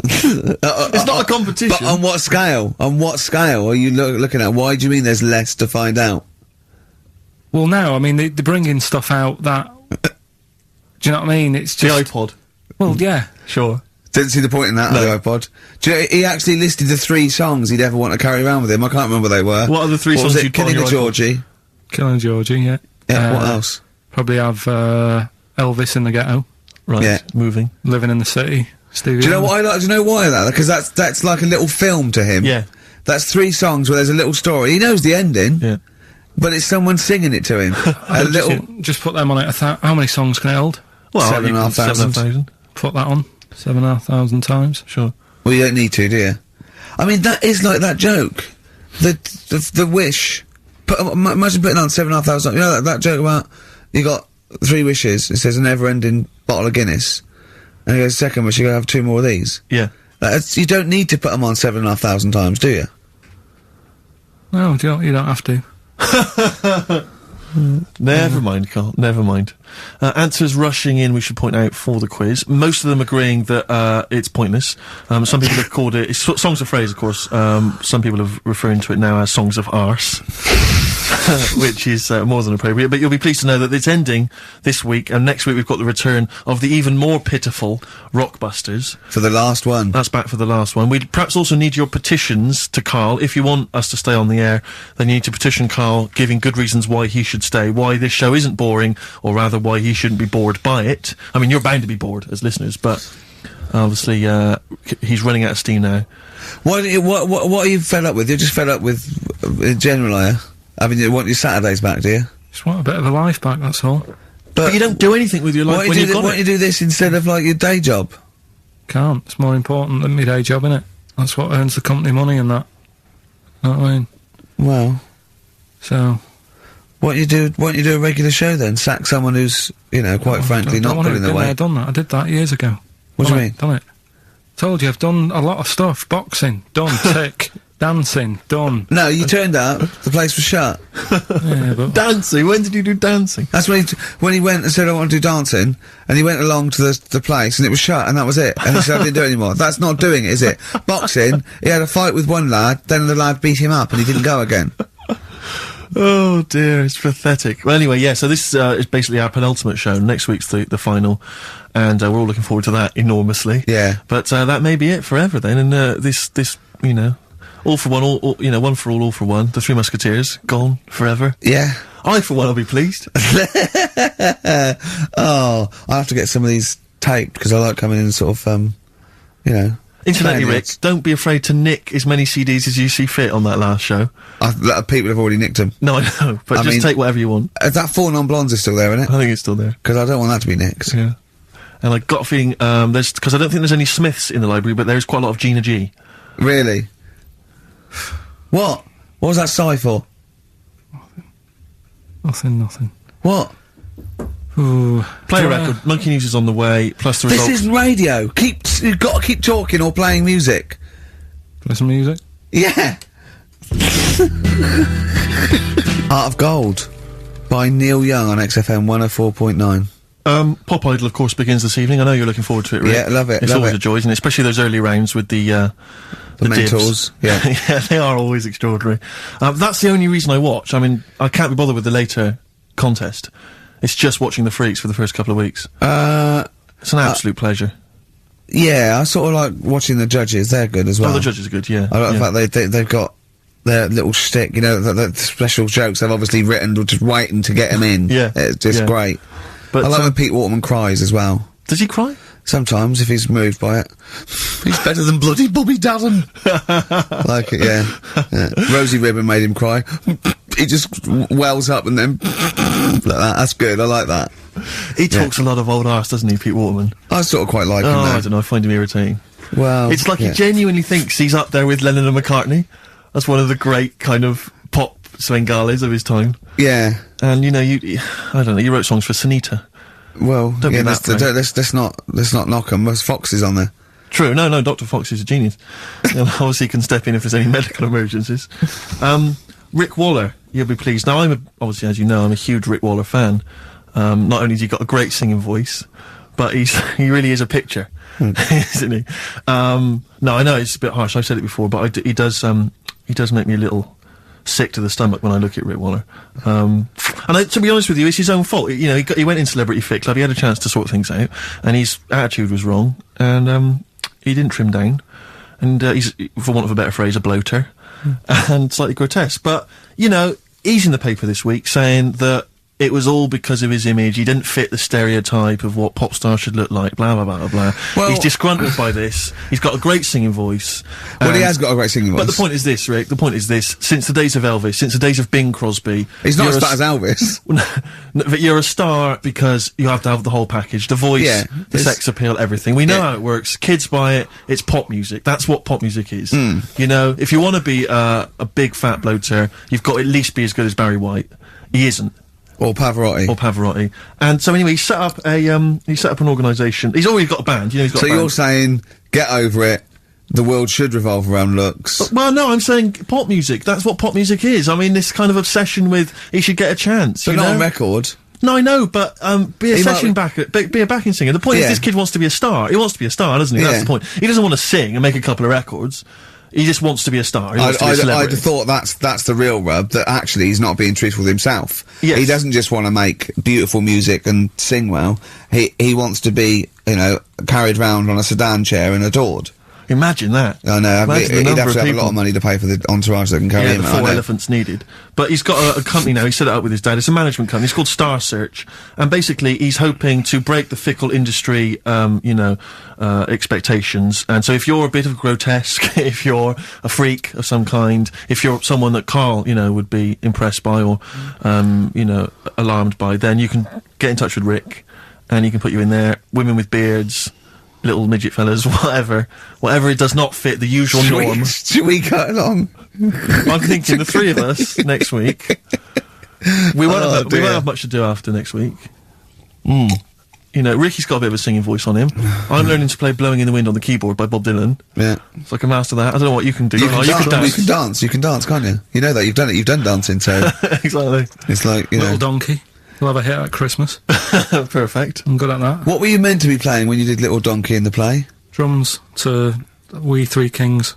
It's not a competition. But on what scale? On what scale are you looking at? Why do you mean there's less to find out? Well, now, I mean, they're bringing stuff out that... do you know what I mean? It's The just... iPod. Well, yeah. Sure. Didn't see the point in that, No. the iPod. Do you know, he actually listed the 3 songs he'd ever want to carry around with him. I can't remember what they were. What are the 3 What was songs it? you'd put on Killing your a iPod? Georgie. Killing Georgie, yeah. Yeah, what else? Probably have Elvis in the Ghetto. Right. Yeah. Moving. Living in the City. Stevie Do you know Wonder. what I like? Do you know why that? Because that's like a little film to him. Yeah. That's 3 songs where there's a little story. He knows the ending, Yeah. but it's someone singing it to him. a little... Just put them on it. How many songs can it hold? Well, 7,500. 7,500. Put that on 7,500 times. Sure. Well, you don't need to, do you? I mean, that is like that joke. The wish. Imagine putting on 7,500. You know that joke about you got 3 wishes. It says a never-ending bottle of Guinness, and he goes, second wish, you gotta have 2 more of these. Yeah. You don't need to put them on 7,500 times, do you? No, you don't have to. Never mind, Carl. Never mind. Answers rushing in, we should point out, for the quiz. Most of them agreeing that it's pointless. Some people have called it... It's songs of phrase, of course. Some people are referring to it now as songs of arse. Which is more than appropriate. But you'll be pleased to know that it's ending this week, and next week we've got the return of the even more pitiful Rockbusters. For the last one. That's back for the last one. We'd perhaps also need your petitions to Carl. If you want us to stay on the air, then you need to petition Carl, giving good reasons why he should stay, why this show isn't boring, or rather why he shouldn't be bored by it. I mean, you're bound to be bored as listeners, but obviously he's running out of steam now. What are you fed up with? You're just fed up with, in general, are you? I mean, you want your Saturdays back, do you? Just want a bit of a life back, that's all. But you don't do anything with your life when you've got why don't you do this instead of, like, your day job? Can't. It's more important than my day job, innit? That's what earns the company money and that. Know what I mean? Well... So... Why don't you do a regular show then? Sack someone who's, you know, quite frankly, not good in the way. I've done that. I did that years ago. What do you mean? Done it. Told you, I've done a lot of stuff. Boxing, done. Tick. Dancing, done. No, you turned up, the place was shut. Yeah, but... Dancing? When did you do dancing? That's when he went and said, I want to do dancing, and he went along to the place, and it was shut, and that was it. And he said, I didn't do it anymore. That's not doing it, is it? Boxing, he had a fight with one lad, then the lad beat him up, and he didn't go again. Oh dear, it's pathetic. Well, anyway, yeah, so this is basically our penultimate show. Next week's the final, and we're all looking forward to that enormously. Yeah. But that may be it forever then, and this, you know, all for one, all, you know, one for all for one. The Three Musketeers, gone forever. Yeah. I, for one, will be pleased. Oh, I have to get some of these taped, because I like coming in sort of, you know... Incidentally, playing Rick, it. don't be afraid to nick as many CDs as you see fit on that last show. People have already nicked them. No, I know, but I just mean- take whatever you want. That 4 Non-Blondes is still there, isn't I it? think it's still there. Because I don't want that to be nicked. Yeah. And I got a feeling, because I don't think there's any Smiths in the library, but there's quite a lot of Gina G. Really? What? What was that sigh for? Nothing. What? Ooh. Play a Do I- record. Monkey News is on the way, plus the This results. isn't radio. You've got to keep talking or playing music. Play some music? Yeah. Art of Gold by Neil Young on XFM 104.9. Pop Idol, of course, begins this evening. I know you're looking forward to it, Rick. Yeah, love it, It's love always it. a joy, isn't it? Especially those early rounds with the dibs. mentors, yeah. Yeah, they are always extraordinary. That's the only reason I watch. I mean, I can't be bothered with the later contest. It's just watching the freaks for the first couple of weeks. It's an absolute pleasure. Yeah, I sort of like watching the judges. They're good as well. Oh, the judges are good, yeah. I like yeah. the fact they've got their little shtick, you know, the special jokes they've obviously written, just waiting to get them in. Yeah, It's just yeah. great. But, I like when Pete Waterman cries as well. Does he cry? Sometimes, if he's moved by it. He's better than bloody Bobby Daddon. Like it, yeah. Rosie Ribbon made him cry. He just wells up and then like that. That's good, I like that. He talks a lot of old arse, doesn't he, Pete Waterman? I sort of quite like him, Oh, I though. don't know, I find him irritating. Well, It's like yeah. he genuinely thinks he's up there with Lennon and McCartney. That's one of the great kind of pop Svengalis of his time. Yeah. And, you know, I don't know, you wrote songs for Sunita. Well, Don't be yeah, that let's not knock them. There's Foxes on there. True. No, Dr. Fox is a genius. Obviously, he can step in if there's any medical emergencies. Rick Waller, you'll be pleased. Now, obviously, as you know, I'm a huge Rick Waller fan. Not only has he got a great singing voice, but he really is a picture, isn't he? No, I know it's a bit harsh. I've said it before, but he does make me a little sick to the stomach when I look at Rick Waller. And to be honest with you, it's his own fault. You know, he went in Celebrity Fit Club. He had a chance to sort things out, and his attitude was wrong, and he didn't trim down. And he's, for want of a better phrase, a bloater, and slightly grotesque. But you know, he's in the paper this week saying that it was all because of his image. He didn't fit the stereotype of what pop stars should look like, blah, blah, blah, blah, blah. Well, he's disgruntled by this. He's got a great singing voice. Well, he has got a great singing voice. But the point is this, Rick, since the days of Elvis, since the days of Bing Crosby... He's not as fat as Elvis. But you're a star because you have to have the whole package. The voice, the sex appeal, everything. We know how it works. Kids buy it. It's pop music. That's what pop music is. You know, if you want to be a big fat bloater, you've got to at least be as good as Barry White. He isn't. Or Pavarotti. And so anyway, he set up an organisation. He's already got a band, you know, he's got a band. You're saying, get over it, the world should revolve around looks. Well, no, I'm saying pop music. That's what pop music is. I mean, this kind of obsession with, he should get a chance, But not on record. No, I know, but, be a backing singer. The point is this kid wants to be a star. He wants to be a star, doesn't he? That's the point. He doesn't want to sing and make a couple of records. He just wants to be a star. He wants to be a celebrity. I'd have thought that's the real rub, that actually he's not being truthful with himself. Yes. He doesn't just want to make beautiful music and sing well. He wants to be, you know, carried round on a sedan chair and adored. Imagine that. I know. Imagine He'd have to have a lot of money to pay for the entourage that can carry him. The 4 elephants needed. But he's got a company now. He set it up with his dad. It's a management company. It's called Star Search. And basically, he's hoping to break the fickle industry, expectations. And so if you're a bit of grotesque, if you're a freak of some kind, if you're someone that Karl, you know, would be impressed by or, alarmed by, then you can get in touch with Rick and he can put you in there. Women with beards, little midget fellas, whatever it does not fit the usual norm. Should we cut along? I'm thinking the three of us next week. We won't have much to do after next week. You know, Ricky's got a bit of a singing voice on him. I'm learning to play Blowing in the Wind on the keyboard by Bob Dylan. Yeah. It's like a master that. I don't know what you can do. You can dance, can't you? You know that, you've done it, you've done dancing, so... Exactly. It's like, you Little Donkey. We'll have a hit at Christmas. Perfect. I'm good at that. What were you meant to be playing when you did Little Donkey in the play? Drums to We Three Kings.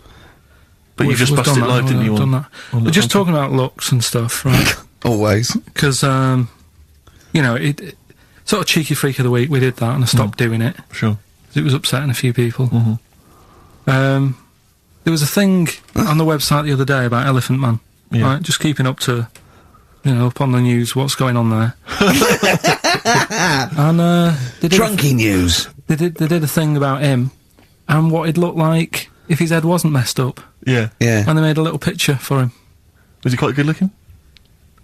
But you just busted it live, didn't you? Done that. We're just talking about looks and stuff, right? Always. Because, you know, it sort of cheeky freak of the week, we did that and I stopped doing it. Sure. It was upsetting a few people. There was a thing on the website the other day about Elephant Man. Yeah. Right? Just keeping up to... You know, up on the news, what's going on there? And they did Drunky news. They did a thing about him and what he'd look like if his head wasn't messed up. Yeah. Yeah. And they made a little picture for him. Was he quite good looking?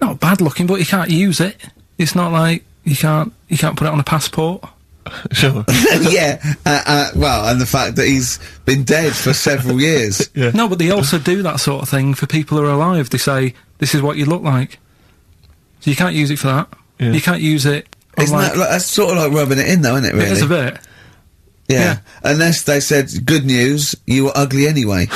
Not bad looking, but you can't use it. It's not like you can't put it on a passport. Sure. Yeah. Well, and the fact that he's been dead for several years. Yeah. No, but they also do that sort of thing for people who are alive. They say, this is what you look like. So you can't use it for that. Yeah. You can't use it. Isn't that that's sort of like rubbing it in, though, isn't it? Really, It is a bit. Yeah. Unless they said, "Good news, you were ugly anyway."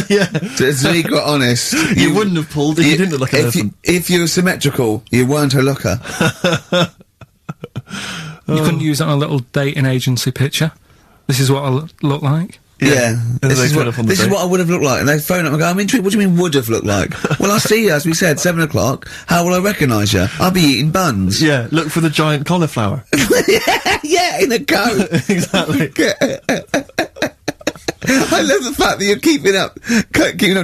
Yeah. To be quite honest, You wouldn't have pulled if you didn't look like an elephant. If you were symmetrical, you weren't a looker. You couldn't use it on a little dating agency picture. This is what I look like. Yeah. And This, they is turn what, up on the this is date. what I would have looked like. And they phone up and go, "I'm intrigued. What do you mean would have looked like?" Well, I'll see you, as we said, 7 o'clock. How will I recognise you? I'll be eating buns. Yeah, look for the giant cauliflower. Yeah, in a coat. Exactly. I love the fact that you're keeping up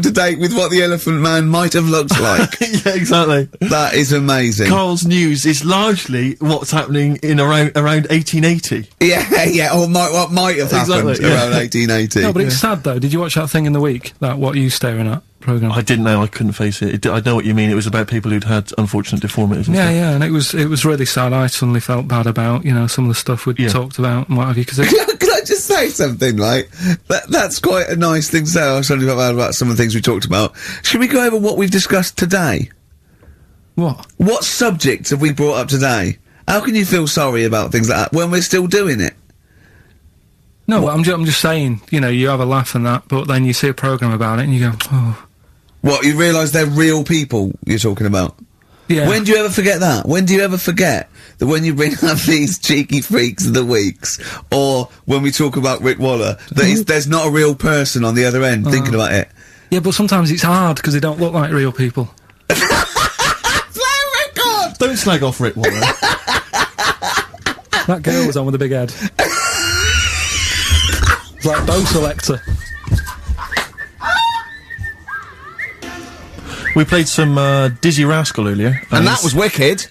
to date with what the Elephant Man might have looked like. Yeah, exactly. That is amazing. Karl's news is largely what's happening in around 1880. Yeah, or what might have happened Exactly, yeah. around 1880. No, but it's sad though. Did you watch that thing in the week? That What Are You Staring At programme? I didn't know. I couldn't face it. I know what you mean. It was about people who'd had unfortunate deformities. And Yeah, stuff. yeah, and it was really sad. I suddenly felt bad about, you know, some of the stuff we'd talked about and what have you, because Can I just say something, like, that's quite a nice thing to say. I was only about some of the things we talked about. Should we go over what we've discussed today? what? What subjects have we brought up today? How can you feel sorry about things like that when we're still doing it? No, I'm just saying, you know, you have a laugh and that, but then you see a programme about it and you go, oh. What, you realise they're real people you're talking about? Yeah. When do you ever forget that? When do you ever forget that when you bring up these cheeky freaks of the weeks, or when we talk about Rick Waller, that there's not a real person on the other end thinking about it? Yeah, but sometimes it's hard because they don't look like real people. Don't slag off Rick Waller. That girl was on with a big head. It's like Bo Selector. We played some Dizzy Rascal earlier, And that was wicked.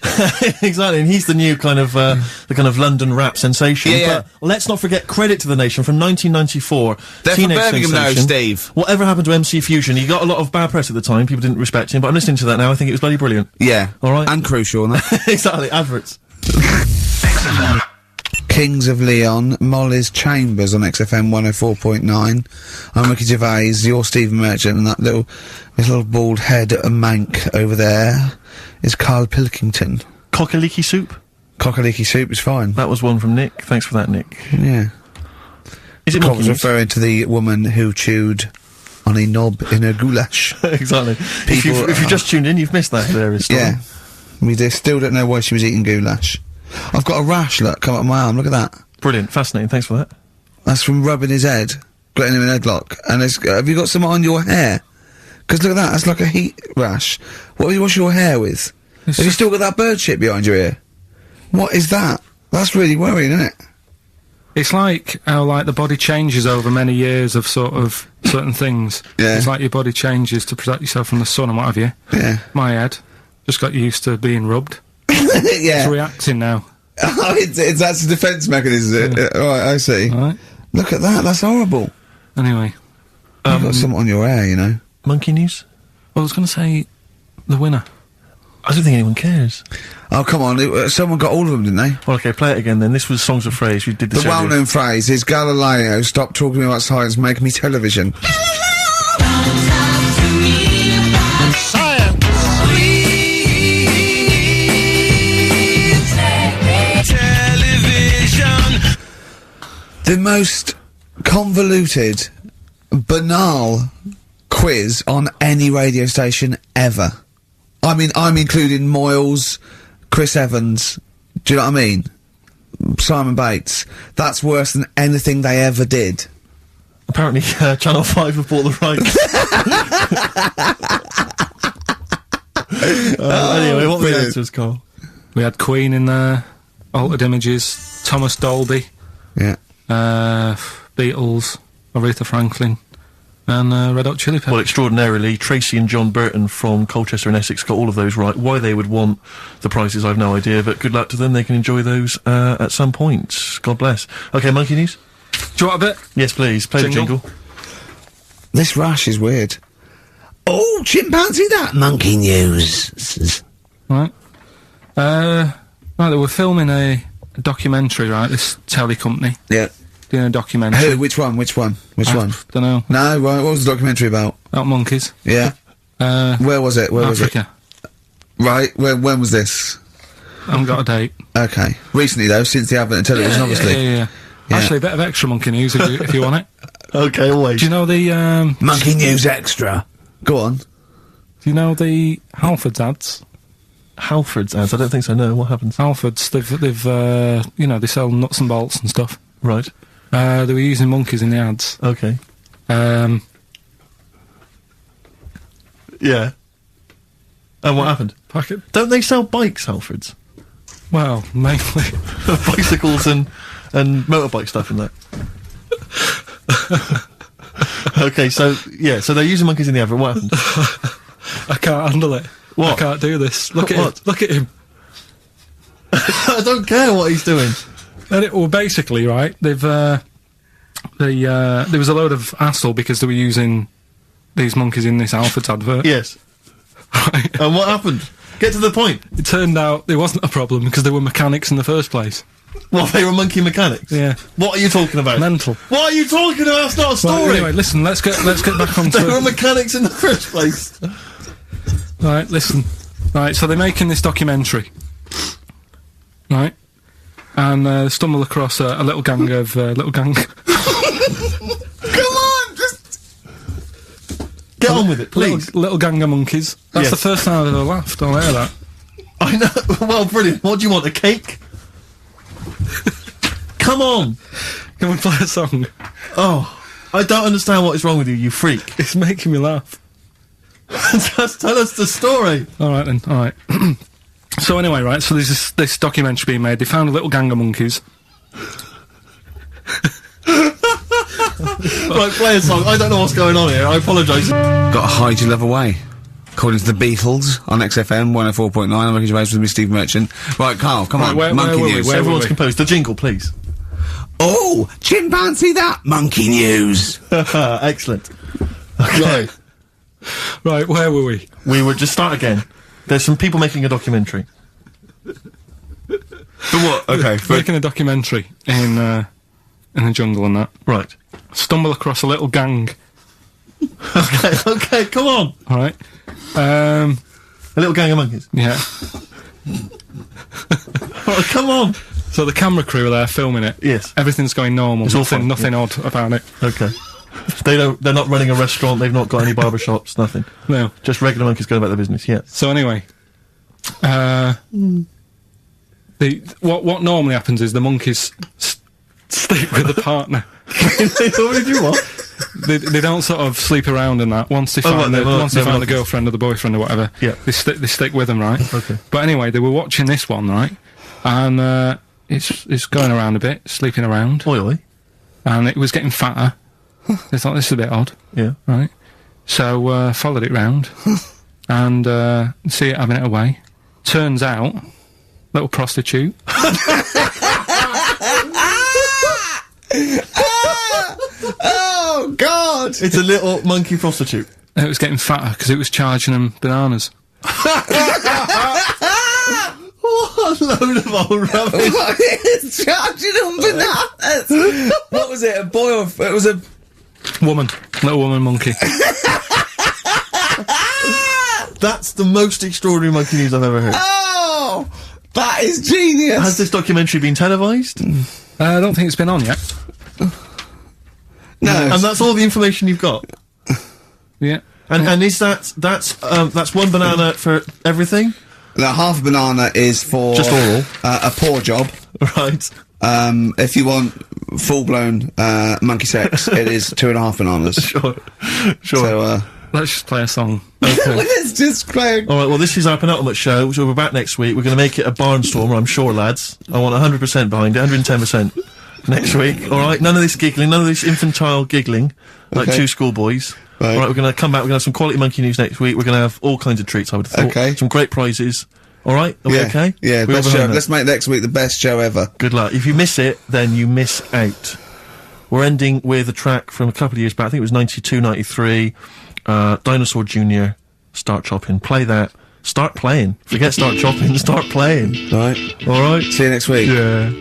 exactly. And he's the new kind of the kind of London rap sensation. Yeah. But let's not forget Credit to the Nation from 1994. They're from Teenage Birmingham now, sensation. Steve. Whatever happened to MC Fusion? He got a lot of bad press at the time. People didn't respect him. But I'm listening to that now. I think it was bloody brilliant. Yeah. All right. And crucial, and that. exactly. Adverts. Kings of Leon, Molly's Chambers on XFM 104.9. I'm Ricky Gervais, you're Stephen Merchant, and that little bald head mank over there is Karl Pilkington. Cockaliki soup. Cockaliki soup is fine. That was one from Nick. Thanks for that, Nick. Yeah. Is it I monkey was news? referring to the woman who chewed on a knob in a goulash. exactly. If People you've just tuned in, you've missed that hilarious story. Yeah. Still don't know why she was eating goulash. I've got a rash, look, come up my arm, look at that. Brilliant. Fascinating. Thanks for that. That's from rubbing his head, getting him in a headlock. And have you got some on your hair? Because look at that, that's like a heat rash. What do you wash your hair with? Have you still got that bird shit behind your ear? What is that? That's really worrying, isn't it? It's like how, like, the body changes over many years of sort of certain things. Yeah. It's like your body changes to protect yourself from the sun and what have you. Yeah. My head just got used to being rubbed. Yeah. It's reacting now. Oh, that's a defence mechanism, is it? Right, I see. Right. Look at that, that's horrible. Anyway. You've got something on your hair, you know. Monkey news? I was going to say the winner. I don't think anyone cares. Oh, come on, someone got all of them, didn't they? Well, okay, play it again then. This was Songs of Phrase. We did this The earlier. well-known phrase is Galileo, stop talking about science, make me television. The most convoluted, banal quiz on any radio station ever. I mean, I'm including Moyles, Chris Evans, do you know what I mean? Simon Bates. That's worse than anything they ever did. Apparently, Channel 5 have bought the rights. Anyway, what were the brilliant. answers, Carl? We had Queen in there, Altered Images, Thomas Dolby, Yeah. Beatles, Aretha Franklin, and Red Hot Chili Peppers. Well, extraordinarily, Tracy and John Burton from Colchester and Essex got all of those right. Why they would want the prizes, I've no idea, but good luck to them. They can enjoy those at some point. God bless. Okay, Monkey News? Do you want a bit? Yes, please. Play the Jingle? jingle. This rash is weird. Oh, chimpanzee that! Monkey news. Right. Right, they were filming a documentary, right, this telly company, Yeah. doing a documentary. Who? Which one? Which one? Don't know. No, right, what was the documentary about? About monkeys. Yeah. Where was it? Where was it? Africa. Right, when was this? I haven't got a date. Okay. Recently, though, since the advent of television, obviously. Yeah. Yeah. Actually, a bit of extra monkey news if you want it. Okay, always. Do you know the, Monkey News Extra. Go on. do you know the Halfords ads? Halford's ads? I don't think so, no. What happens? Halfords, they've you know, they sell nuts and bolts and stuff. Right. They were using monkeys in the ads. Okay. Yeah. And what happened? Packet. Don't they sell bikes, Halfords? Well, mainly. Bicycles and motorbike stuff and that. Okay, so, yeah, so they're using monkeys in the advert. What happened? I can't handle it. What? I can't do this. Look at What? him. Look at him. I don't care what he's doing. Well, basically, right, they've, there was a load of hassle because they were using these monkeys in this Alfred's advert. Yes. Right. And what happened? Get to the point. It turned out there wasn't a problem because they were mechanics in the first place. Well, they were monkey mechanics. Yeah. What are you talking about? Mental. What are you talking about? That's not a story. Right, anyway, listen, let's get back on They were to mechanics in the first place. Right, listen. Right, so they're making this documentary. Right? And stumble across a little gang of, Come on, just... Get on with it, please. Little gang of monkeys. That's Yes. the first time I've ever laughed. I'll hear that. I know. Well, brilliant. What do you want, a cake? Come on. Can we play a song? Oh, I don't understand what is wrong with you, you freak. It's making me laugh. Just tell us the story. All right then. All right. So anyway, right. So there's this documentary being made. They found a little gang of monkeys. Right, play a song. I don't know what's going on here. I apologise. Got to hide your love away. According to the Beatles on XFM 104.9, I'm Ricky Gervais with me, Steve Merchant. Right, Carl, come on, where monkey were we? news. Where Everyone's were we? composed. The jingle, please. Oh, chimpanzee that, monkey news. Excellent. Right. Right. Where were we? We would just start again. There's some people making a documentary. For what? Okay, for... Making a documentary in the jungle and that. Right. Stumble across a little gang. Okay, come on. All right. A little gang of monkeys. Yeah. Oh, come on. So the camera crew are there filming it. Yes. Everything's going normal. It's all fine, Nothing odd about it. Okay. They're not running a restaurant, they've not got any barber shops, nothing. No. Just regular monkeys going about their business, yeah. So anyway, what normally happens is the monkeys sleep with the partner. What did you want? They don't sort of sleep around and that. Once they find the girlfriend or the boyfriend or whatever, Yeah. they stick with them, right? Okay. But anyway, they were watching this one, right? And it's going around a bit, sleeping around, Oily. and it was getting fatter. They thought this is a bit odd, Yeah. right? So followed it round and see it having it away. Turns out, little prostitute. Oh, God! It's a little monkey prostitute. And it was getting fatter because it was charging them bananas. What a load of old rubbish. It's charging them bananas! What was it, a boy or... It was a... Little woman monkey. That's the most extraordinary monkey news I've ever heard. Oh! That is genius! Has this documentary been televised? I don't think it's been on yet. No. And that's all the information you've got? Yeah. And is that's one banana for everything? Now, half a banana is for... Just oral. A paw job. Right. If you want full-blown monkey sex, it is 2.5 bananas. Sure. So, Let's just play a song. let's just play... Alright, well this is our penultimate show, so we're back next week. We're going to make it a barnstormer, I'm sure, lads. I want 100% behind it, 110% next week, alright? None of this giggling, none of this infantile giggling, like Okay. two schoolboys. Right. Alright, we're going to come back, we're going to have some quality monkey news next week, we're going to have all kinds of treats, I would have thought. Okay. Some great prizes. Alright, are we okay? Yeah, We all best show. behind that? Let's make next week the best show ever. Good luck. If you miss it, then you miss out. We're ending with a track from a couple of years back, I think it was 92, 93, Dinosaur Jr., Start Chopping. Play that. Start playing. Forget Start Chopping, start playing. Right. Alright? See you next week. Yeah.